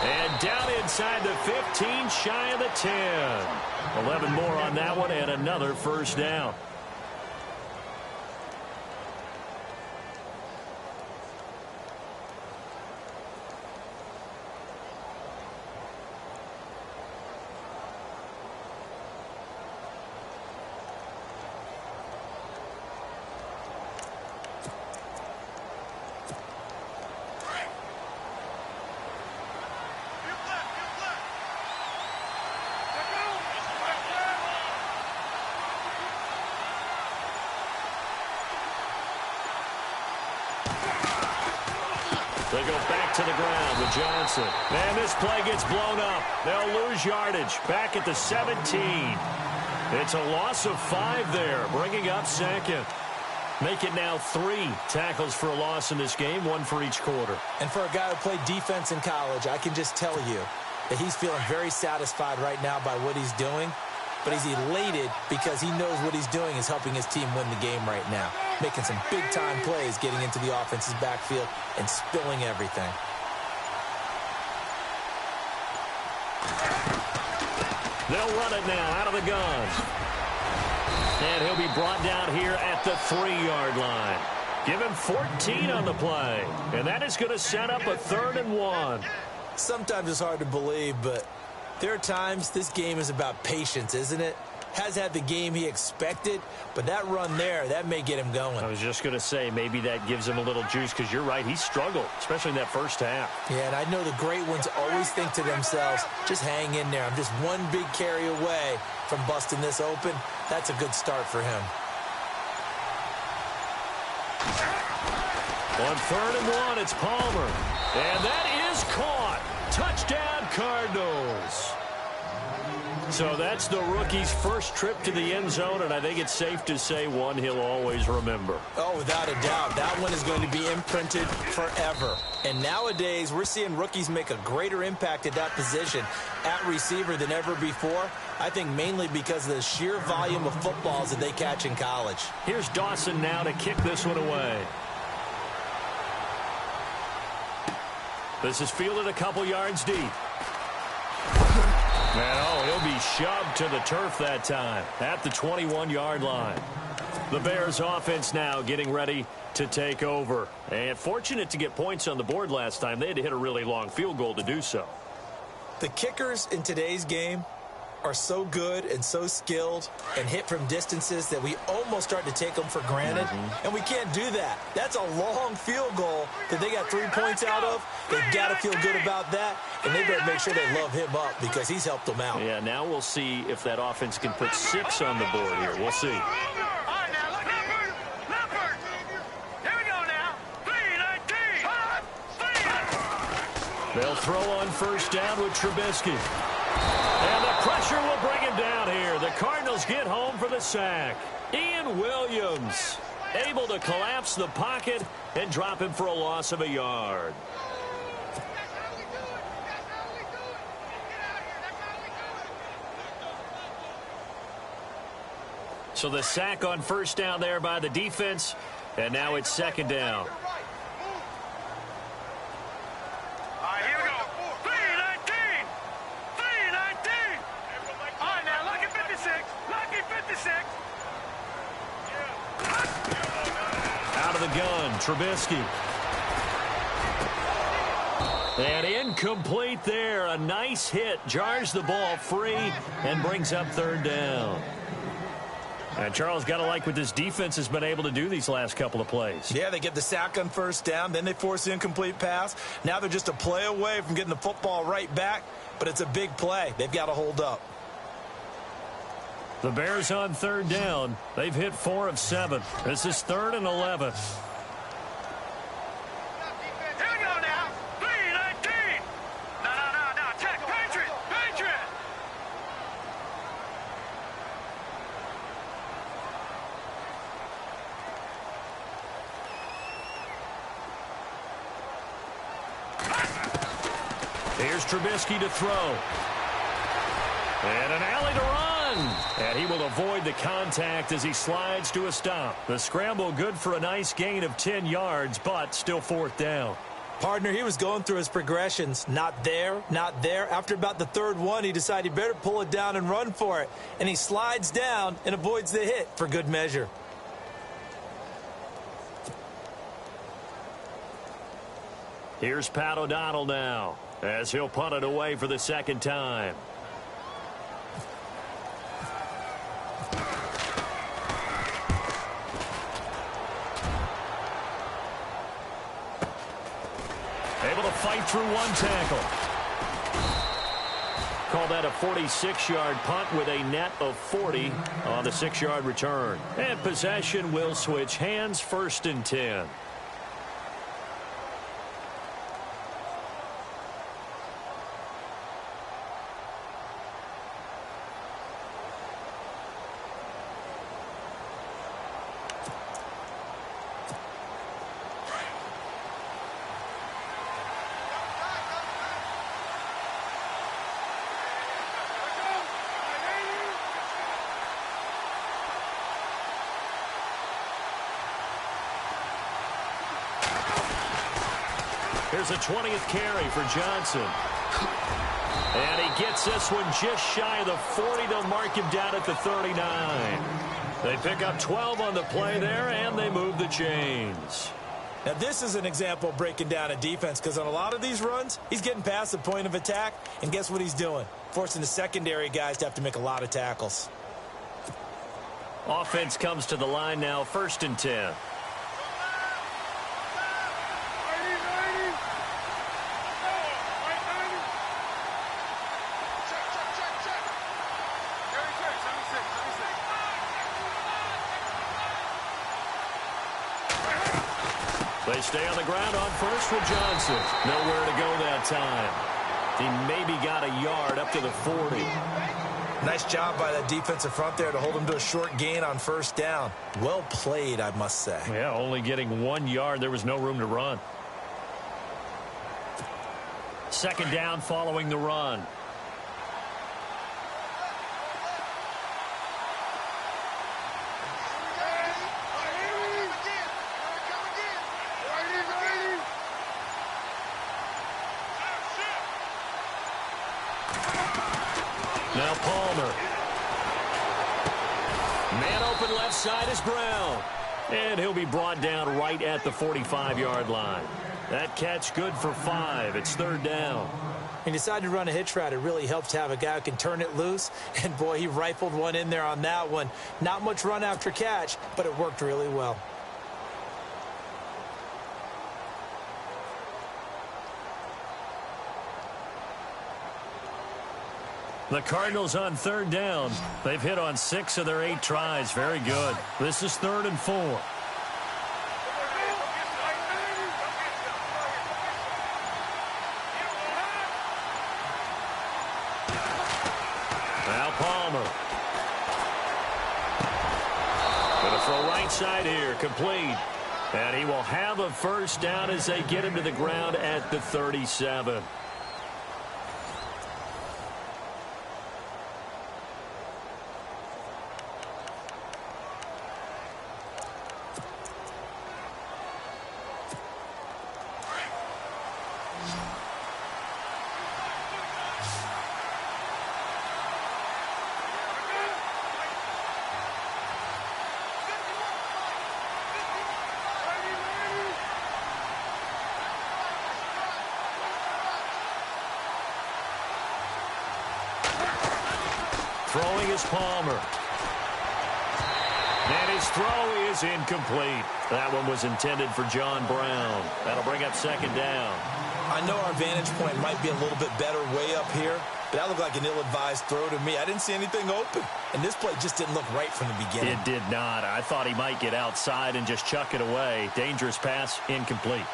And down inside the 15, shy of the 10. 11 more on that one and another first down. They go back to the ground with Johnson. And this play gets blown up. They'll lose yardage. Back at the 17. It's a loss of 5 there, bringing up second. Make it now 3 tackles for a loss in this game, 1 for each quarter. And for a guy who played defense in college, I can just tell you that he's feeling very satisfied right now by what he's doing. But he's elated because he knows what he's doing is helping his team win the game right now. Making some big-time plays, getting into the offense's backfield and spilling everything. They'll run it now out of the gun. And he'll be brought down here at the 3-yard line. Give him 14 on the play. And that is going to set up a 3rd and 1. Sometimes it's hard to believe, but there are times this game is about patience, isn't it? Has had the game he expected, but that run there, that may get him going. I was just going to say, maybe that gives him a little juice, because you're right, he struggled, especially in that first half. Yeah, and I know the great ones always think to themselves, just hang in there. I'm just one big carry away from busting this open. That's a good start for him. On 3rd and 1, it's Palmer. And that is caught. Touchdown, Cardinals. So that's the rookie's first trip to the end zone, and I think it's safe to say one he'll always remember. Oh, without a doubt. That one is going to be imprinted forever. And nowadays, we're seeing rookies make a greater impact at that position at receiver than ever before. I think mainly because of the sheer volume of footballs that they catch in college. Here's Dawson now to kick this one away. This is fielded a couple yards deep. And he'll be shoved to the turf that time at the 21-yard line. The Bears offense now getting ready to take over. And fortunate to get points on the board last time. They had to hit a really long field goal to do so. The kickers in today's game are so good and so skilled and hit from distances that we almost start to take them for granted. And we can't do that. That's a long field goal that they got 3 points out of. They've got to feel good about that, and they better make sure they love him up because he's helped them out. Yeah, now we'll see if that offense can put 6 on the board here. We'll see. They'll throw on first down with Trubisky. And the pressure will bring him down here. The Cardinals get home for the sack. Ian Williams able to collapse the pocket and drop him for a loss of a yard. So the sack on first down there by the defense. And now it's 2nd down. Out of the gun, Trubisky. And incomplete there. A nice hit. Jars the ball free and brings up 3rd down. And Charles, got to like what this defense has been able to do these last couple of plays. Yeah, they get the sack on first down, then they force the incomplete pass. Now they're just a play away from getting the football right back, but it's a big play. They've got to hold up. The Bears on third down. They've hit 4 of 7. This is 3rd and 11. Here we go now. 3-19. No. Check. Patriot. Here's Trubisky to throw. And an alley to run. And he will avoid the contact as he slides to a stop. The scramble good for a nice gain of 10 yards, but still 4th down. Partner, he was going through his progressions. Not there, not there. After about the 3rd one, he decided he better pull it down and run for it. And he slides down and avoids the hit for good measure. Here's Pat O'Donnell now as he'll punt it away for the 2nd time. Able to fight through one tackle. Call that a 46-yard punt with a net of 40 on the 6-yard return. And possession will switch hands, 1st and 10. Here's a 20th carry for Johnson. And he gets this one just shy of the 40. They'll mark him down at the 39. They pick up 12 on the play there, and they move the chains. Now, this is an example of breaking down a defense because on a lot of these runs, he's getting past the point of attack, and guess what he's doing? Forcing the secondary guys to have to make a lot of tackles. Offense comes to the line now, 1st and 10. They stay on the ground on first with Johnson. Nowhere to go that time. He maybe got a yard up to the 40. Nice job by that defensive front there to hold him to a short gain on 1st down. Well played, I must say. Yeah, only getting 1 yard. There was no room to run. 2nd down following the run. Now Palmer. Man open left side is Brown. And he'll be brought down right at the 45-yard line. That catch good for 5. It's 3rd down. He decided to run a hitch route. It really helps to have a guy who can turn it loose. And, boy, he rifled one in there on that one. Not much run after catch, but it worked really well. The Cardinals on 3rd down. They've hit on 6 of their 8 tries. Very good. This is 3rd and 4. Now Palmer. Going to throw right side here. Complete. And he will have a 1st down as they get him to the ground at the 37. Throwing is Palmer. His throw is incomplete. That one was intended for John Brown. That'll bring up second down. I know our vantage point might be a little bit better way up here, but that looked like an ill-advised throw to me. I didn't see anything open, and this play just didn't look right from the beginning. It did not. I thought he might get outside and just chuck it away. Dangerous pass, incomplete.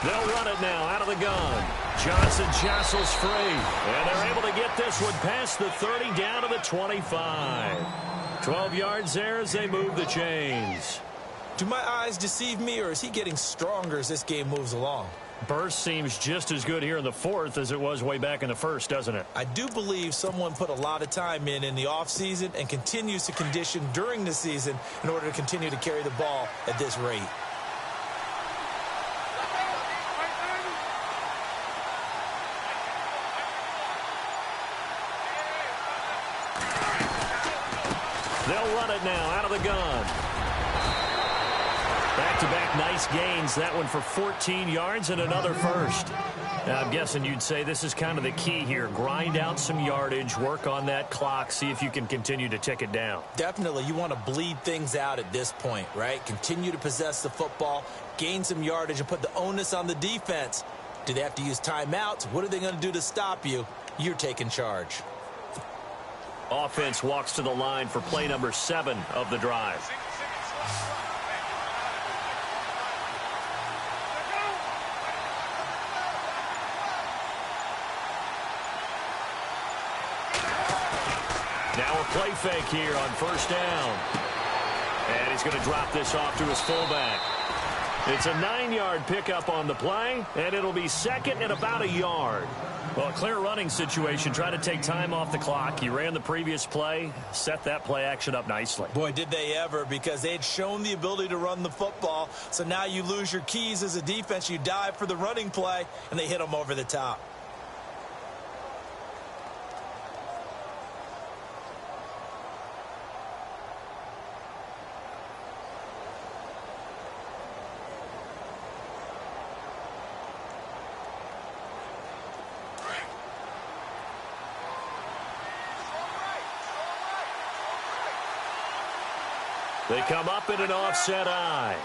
They'll run it now out of the gun. Johnson jostles free. And they're able to get this one past the 30 down to the 25. 12 yards there as they move the chains. Do my eyes deceive me, or is he getting stronger as this game moves along? Burst seems just as good here in the fourth as it was way back in the first, doesn't it? I do believe someone put a lot of time in the offseason and continues to condition during the season in order to continue to carry the ball at this rate. They'll run it now out of the gun. Back-to-back nice gains. That one for 14 yards and another first. Now, I'm guessing you'd say this is kind of the key here. Grind out some yardage, work on that clock, see if you can continue to tick it down. Definitely. You want to bleed things out at this point, right? Continue to possess the football, gain some yardage, and put the onus on the defense. Do they have to use timeouts? What are they going to do to stop you? You're taking charge. Offense walks to the line for play number 7 of the drive. Now a play fake here on first down. And he's going to drop this off to his fullback. It's a 9-yard pickup on the play, and it'll be second and about a yard. Well, a clear running situation. Try to take time off the clock. He ran the previous play, set that play action up nicely. Boy, did they ever, because they had shown the ability to run the football. So now you lose your keys as a defense. You dive for the running play, and they hit them over the top. They come up in an offset eye.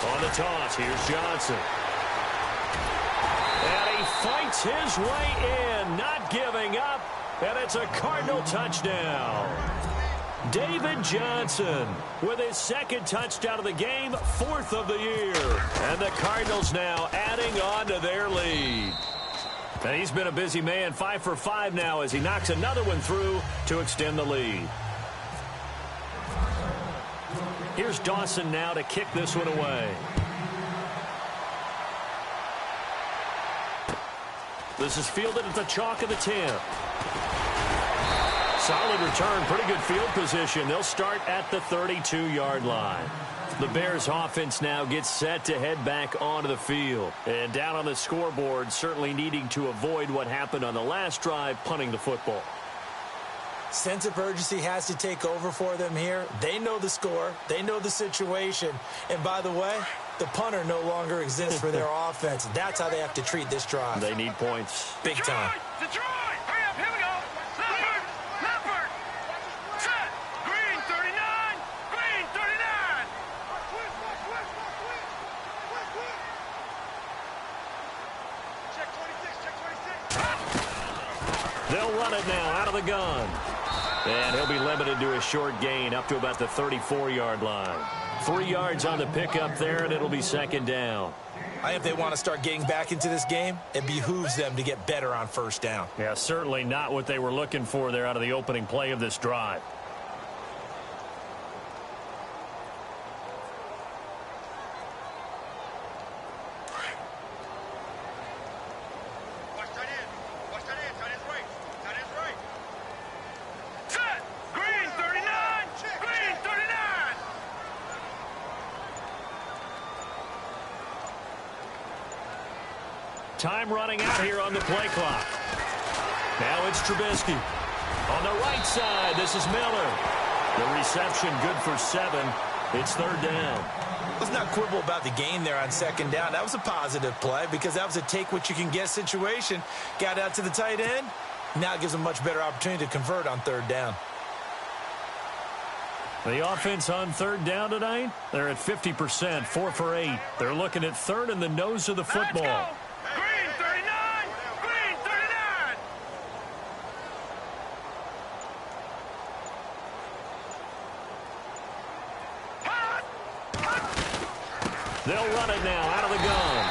On the toss, here's Johnson. And he fights his way in, not giving up. And it's a Cardinal touchdown. David Johnson with his second touchdown of the game, 4th of the year. And the Cardinals now adding on to their lead. And he's been a busy man, 5 for 5 now as he knocks another one through to extend the lead. Here's Dawson now to kick this one away. This is fielded at the chalk of the 10. Solid return, pretty good field position. They'll start at the 32-yard line. The Bears offense now gets set to head back onto the field. And down on the scoreboard, certainly needing to avoid what happened on the last drive, punting the football. Sense of urgency has to take over for them here. They know the score. They know the situation. And by the way, the punter no longer exists for their offense. That's how they have to treat this drive. They need points. Big time. Detroit! Hurry up, here we go! Leopard! Leopard! Set! Green 39! Green 39! Check 26, check 26. They'll run it now out of the gun. And he'll be limited to a short gain up to about the 34-yard line. 3 yards on the pickup there, and it'll be second down. If they want to start getting back into this game, it behooves them to get better on first down. Yeah, certainly not what they were looking for there out of the opening play of this drive. Watch that in. Watch that in. Tight end's right. Tight end's right. Set! Green 39! Time running out here on the play clock. Now it's Trubisky. On the right side, this is Miller. The reception good for 7. It's 3rd down. Let's not quibble about the gain there on 2nd down. That was a positive play because that was a take-what-you-can-get situation. Got out to the tight end. Now it gives them much better opportunity to convert on 3rd down. The offense on 3rd down tonight, they're at 50%, 4 for 8. They're looking at 3rd in the nose of the football. Let's go. Green 39. Green 39. Hot. They'll run it now out of the gun.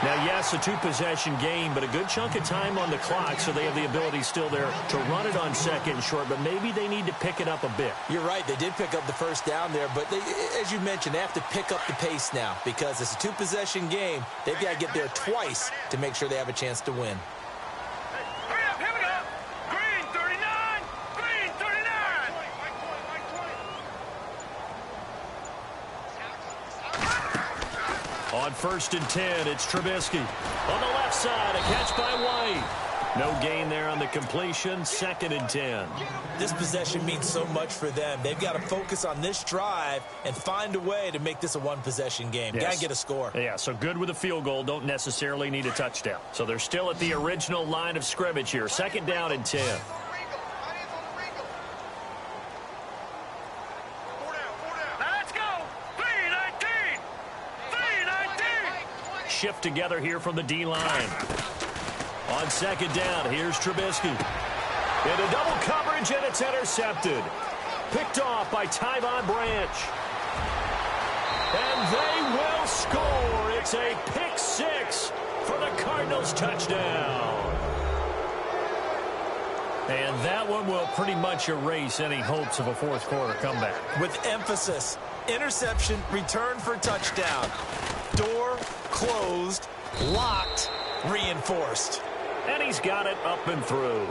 Now, yes, a 2-possession game, but a good chunk of time on the clock, so they have the ability still there to run it on 2nd and short, but maybe they need to pick it up a bit. You're right. They did pick up the 1st down there, but they, as you mentioned, they have to pick up the pace now because it's a 2-possession game. They've got to get there twice to make sure they have a chance to win. Hurry up. Here we go. Green 39. Green 39. On 1st and 10, it's Trubisky. On the left side, a catch by White. No gain there on the completion, 2nd and 10. This possession means so much for them. They've got to focus on this drive and find a way to make this a 1-possession game. Yes. Got to get a score. Yeah, so good with a field goal. Don't necessarily need a touchdown. So they're still at the original line of scrimmage here. 2nd down and 10. Let's go. 319. 319. Shift together here from the D-line. On 2nd down, here's Trubisky. Into double coverage, and it's intercepted. Picked off by Tyvon Branch. And they will score. It's a pick 6 for the Cardinals touchdown. And that one will pretty much erase any hopes of a 4th quarter comeback. With emphasis, interception, return for touchdown. Door closed, locked, reinforced. And he's got it up and through.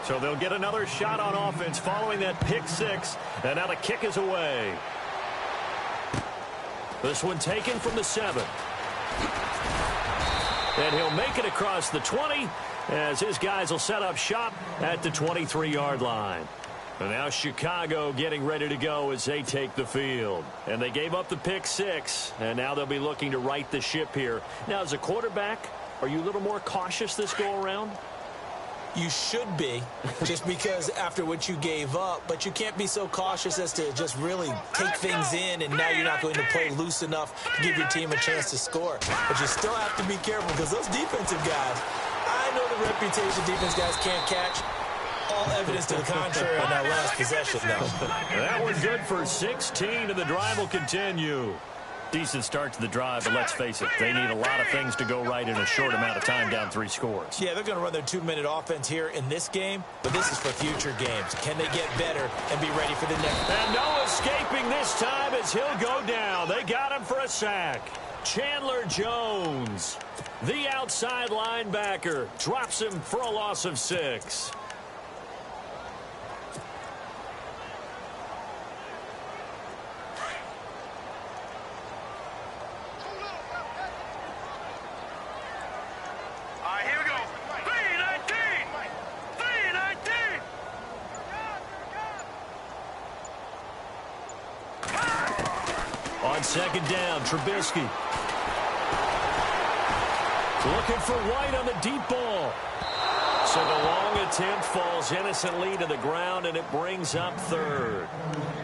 So they'll get another shot on offense following that pick 6. And now the kick is away. This one taken from the 7. And he'll make it across the 20 as his guys will set up shop at the 23-yard line. And now Chicago getting ready to go as they take the field. And they gave up the pick 6, and now they'll be looking to right the ship here. Now, as a quarterback, are you a little more cautious this go-around? You should be, just because after what you gave up, but you can't be so cautious as to just really take things in, and now you're not going to play loose enough to give your team a chance to score. But you still have to be careful because those defensive guys, I know the reputation defense guys can't catch. All evidence to the contrary on that last possession, though. That was good for 16, and the drive will continue. Decent start to the drive, but let's face it, they need a lot of things to go right in a short amount of time, down 3 scores. Yeah, they're going to run their 2-minute offense here in this game, but this is for future games. Can they get better and be ready for the next? And no escaping this time as he'll go down. They got him for a sack. Chandler Jones, the outside linebacker, drops him for a loss of 6. Here we go. 319. 319. On 2nd down, Trubisky. Looking for White on the deep ball. So the long attempt falls innocently to the ground, and it brings up 3rd.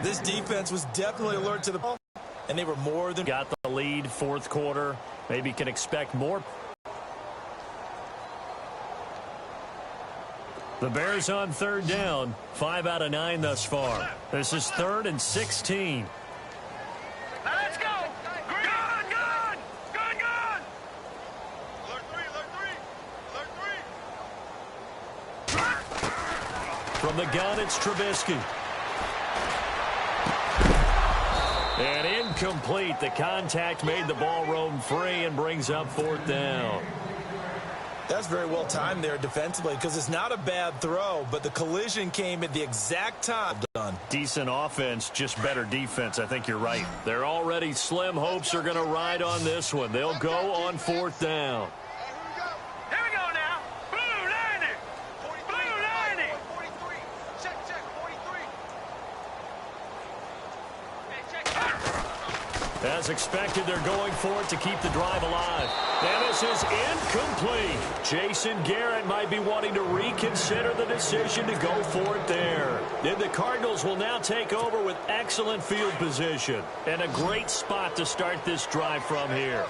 This defense was definitely alert to the ball, and they were more than... Got the lead, 4th quarter. Maybe can expect more. The Bears on 3rd down, 5 out of 9 thus far. This is 3rd and 16. Let's go. Gun, gun. Gun, gun. Alert 3, alert 3. Alert 3. From the gun, it's Trubisky. And incomplete. The contact made the ball roam free and brings up 4th down. That's very well timed there defensively because it's not a bad throw, but the collision came at the exact time. Done. Decent offense, just better defense. I think you're right. They're already slim hopes are going to ride on this one. They'll go on 4th down. Here we go now. Blue 90. Blue 90. 43. Check, 43. As expected, they're going for it to keep the drive alive. And this is incomplete. Jason Garrett might be wanting to reconsider the decision to go for it there. Then the Cardinals will now take over with excellent field position. And a great spot to start this drive from here.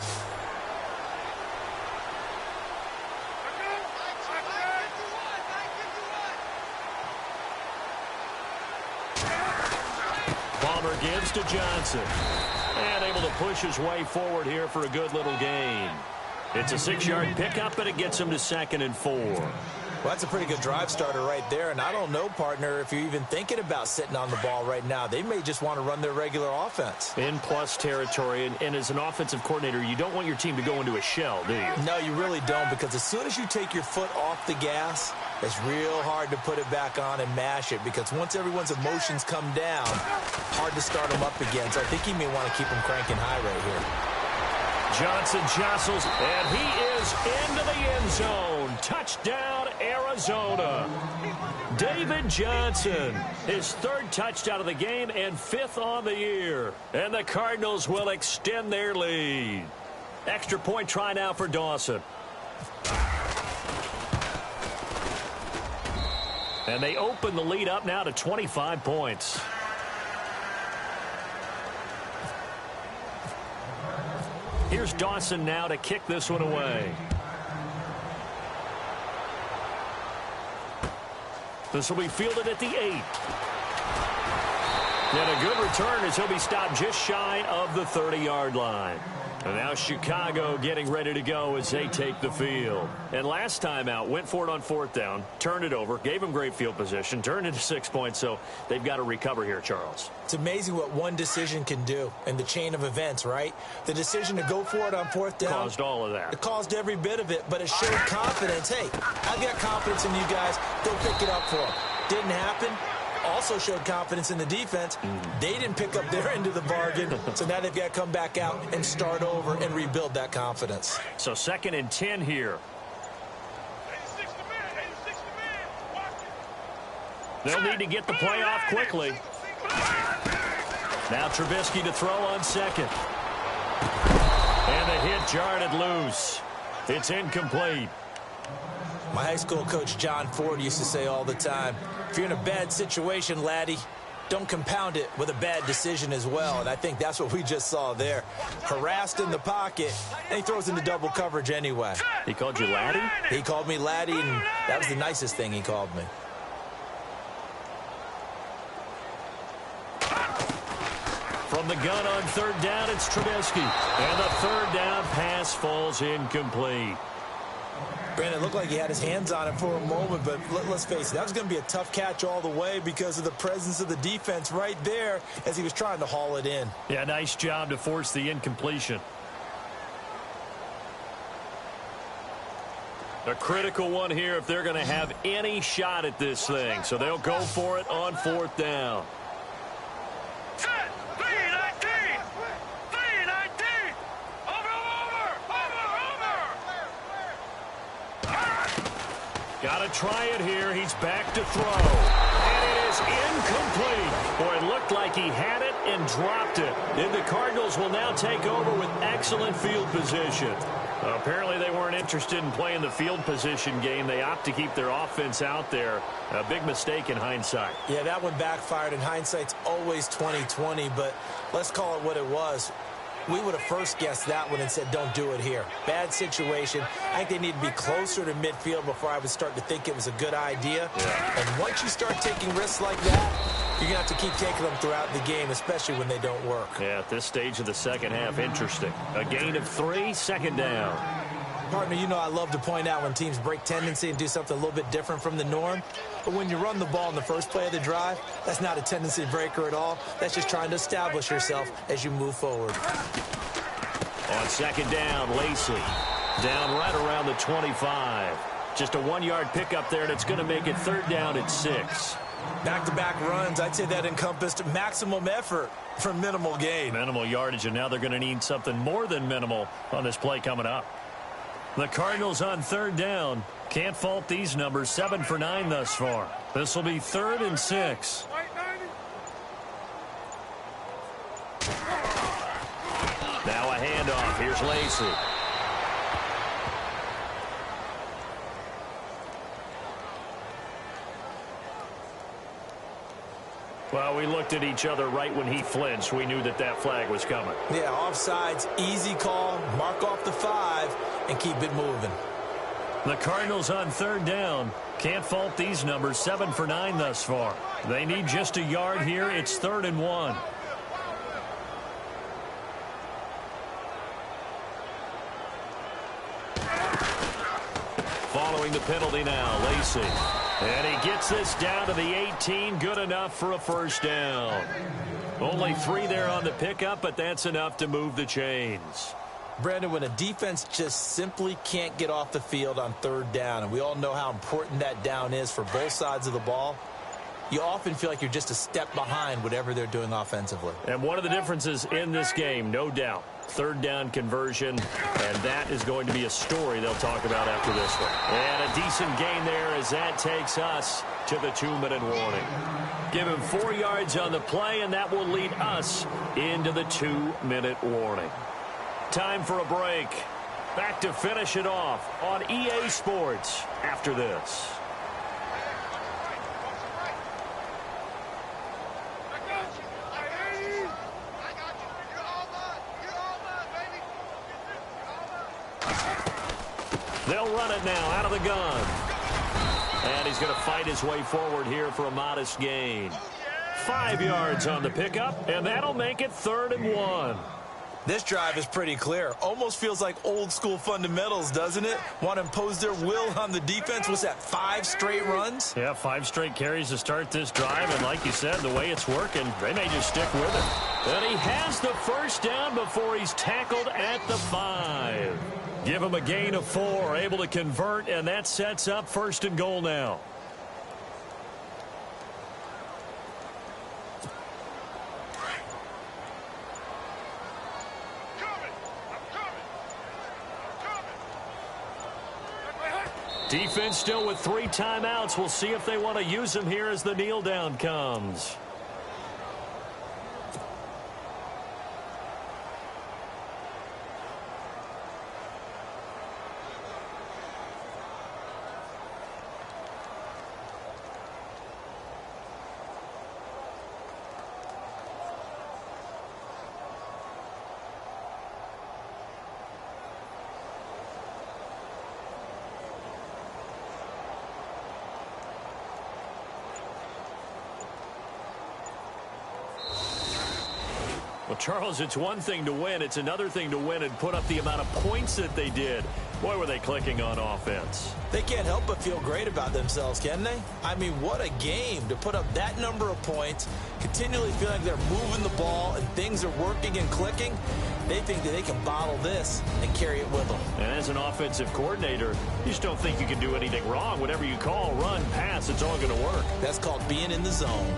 Palmer gives to Johnson. And able to push his way forward here for a good little gain. It's a 6-yard pickup, and it gets him to 2nd and 4. Well, that's a pretty good drive starter right there. And I don't know, partner, if you're even thinking about sitting on the ball right now. They may just want to run their regular offense. In plus territory. And as an offensive coordinator, you don't want your team to go into a shell, do you? No, you really don't, because as soon as you take your foot off the gas, it's real hard to put it back on and mash it, because once everyone's emotions come down, hard to start them up again. So I think he may want to keep them cranking high right here. Johnson jostles, and he is into the end zone. Touchdown, Arizona. David Johnson, his 3rd touchdown of the game and 5th on the year. And the Cardinals will extend their lead. Extra point try now for Dawson. And they open the lead up now to 25 points. Here's Dawson now to kick this one away. This will be fielded at the 8. And a good return as he'll be stopped just shy of the 30-yard line. And now Chicago getting ready to go as they take the field. And last time out, went for it on 4th down, turned it over, gave them great field position, turned it to 6 points, so they've got to recover here, Charles. It's amazing what one decision can do in the chain of events, right? The decision to go for it on 4th down. Caused all of that. It caused every bit of it, but it showed confidence. Hey, I've got confidence in you guys. Go pick it up for them. Didn't happen. Also showed confidence in the defense. They didn't pick up their end of the bargain, so now they've got to come back out and start over and rebuild that confidence. So 2nd and 10 here. They'll need to get the play off quickly. Now Trubisky to throw on 2nd. And the hit jarred it loose. It's incomplete. My high school coach, John Ford, used to say all the time, if you're in a bad situation, laddie, don't compound it with a bad decision as well. And I think that's what we just saw there. Harassed in the pocket, and he throws into double coverage anyway. He called you laddie? He called me laddie, and that was the nicest thing he called me. From the gun on 3rd down, it's Trubisky. And the 3rd down pass falls incomplete. Brandon, it looked like he had his hands on it for a moment, but let's face it, that was going to be a tough catch all the way because of the presence of the defense right there as he was trying to haul it in. Yeah, nice job to force the incompletion. A critical one here if they're going to have any shot at this thing. So they'll go for it on 4th down. Got to try it here. He's back to throw. And it is incomplete. Boy, it looked like he had it and dropped it. And the Cardinals will now take over with excellent field position. Apparently they weren't interested in playing the field position game. They opt to keep their offense out there. A big mistake in hindsight. Yeah, that one backfired, and hindsight's always 20/20, but let's call it what it was. We would have first guessed that one and said, don't do it here. Bad situation. I think they need to be closer to midfield before I would start to think it was a good idea. Yeah. And once you start taking risks like that, you're going to have to keep taking them throughout the game, especially when they don't work. Yeah, at this stage of the second half, interesting. A gain of 3, 2nd down. Partner, you know I love to point out when teams break tendency and do something a little bit different from the norm. But when you run the ball in the first play of the drive, that's not a tendency breaker at all. That's just trying to establish yourself as you move forward. On second down, Lacey down right around the 25. Just a 1-yard pickup there, and it's going to make it third down at 6. Back-to-back runs, I'd say that encompassed maximum effort for minimal gain. Minimal yardage, and now they're going to need something more than minimal on this play coming up. The Cardinals on third down. Can't fault these numbers. 7 for 9 thus far. This will be 3rd and 6. Now a handoff. Here's Lacey. Well, we looked at each other right when he flinched. We knew that that flag was coming. Yeah, offsides, easy call, mark off the 5, and keep it moving. The Cardinals on third down. Can't fault these numbers. 7 for 9 thus far. They need just a yard here. It's 3rd and 1. Following the penalty now, Lacey. And he gets this down to the 18. Good enough for a first down. Only 3 there on the pickup, but that's enough to move the chains. Brandon, when a defense just simply can't get off the field on third down, and we all know how important that down is for both sides of the ball, you often feel like you're just a step behind whatever they're doing offensively. And one of the differences in this game, no doubt, third down conversion, and that is going to be a story they'll talk about after this one. And a decent gain there as that takes us to the 2-minute warning. Give him 4 yards on the play, and that will lead us into the 2-minute warning. Time for a break. Back to finish it off on EA Sports after this. They'll run it now out of the gun. And he's going to fight his way forward here for a modest gain. 5 yards on the pickup, and that'll make it 3rd and 1. This drive is pretty clear. Almost feels like old school fundamentals, doesn't it? Want to impose their will on the defense. Was that 5 straight runs? Yeah, 5 straight carries to start this drive. And like you said, the way it's working, they may just stick with it. And he has the first down before he's tackled at the 5. Give him a gain of 4, able to convert, and that sets up 1st and goal now. Defense still with 3 timeouts. We'll see if they want to use them here as the kneel down comes. Well, Charles, it's one thing to win. It's another thing to win and put up the amount of points that they did. Boy, were they clicking on offense. They can't help but feel great about themselves, can they? I mean, what a game to put up that number of points, continually feeling like they're moving the ball and things are working and clicking. They think that they can bottle this and carry it with them. And as an offensive coordinator, you just don't think you can do anything wrong. Whatever you call, run, pass, it's all going to work. That's called being in the zone.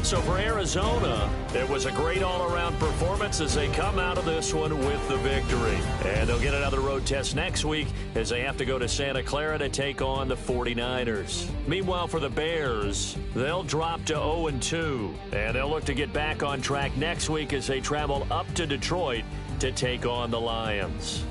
So for Arizona, it was a great all-around performance as they come out of this one with the victory. And they'll get another road test next week as they have to go to Santa Clara to take on the 49ers. Meanwhile, for the Bears, they'll drop to 0-2. And they'll look to get back on track next week as they travel up to Detroit to take on the Lions.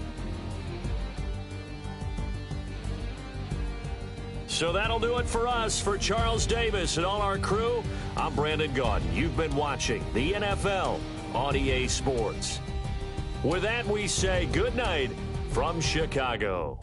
So that'll do it for us. For Charles Davis and all our crew, I'm Brandon Gaudin. You've been watching the NFL on EA Sports. With that, we say good night from Chicago.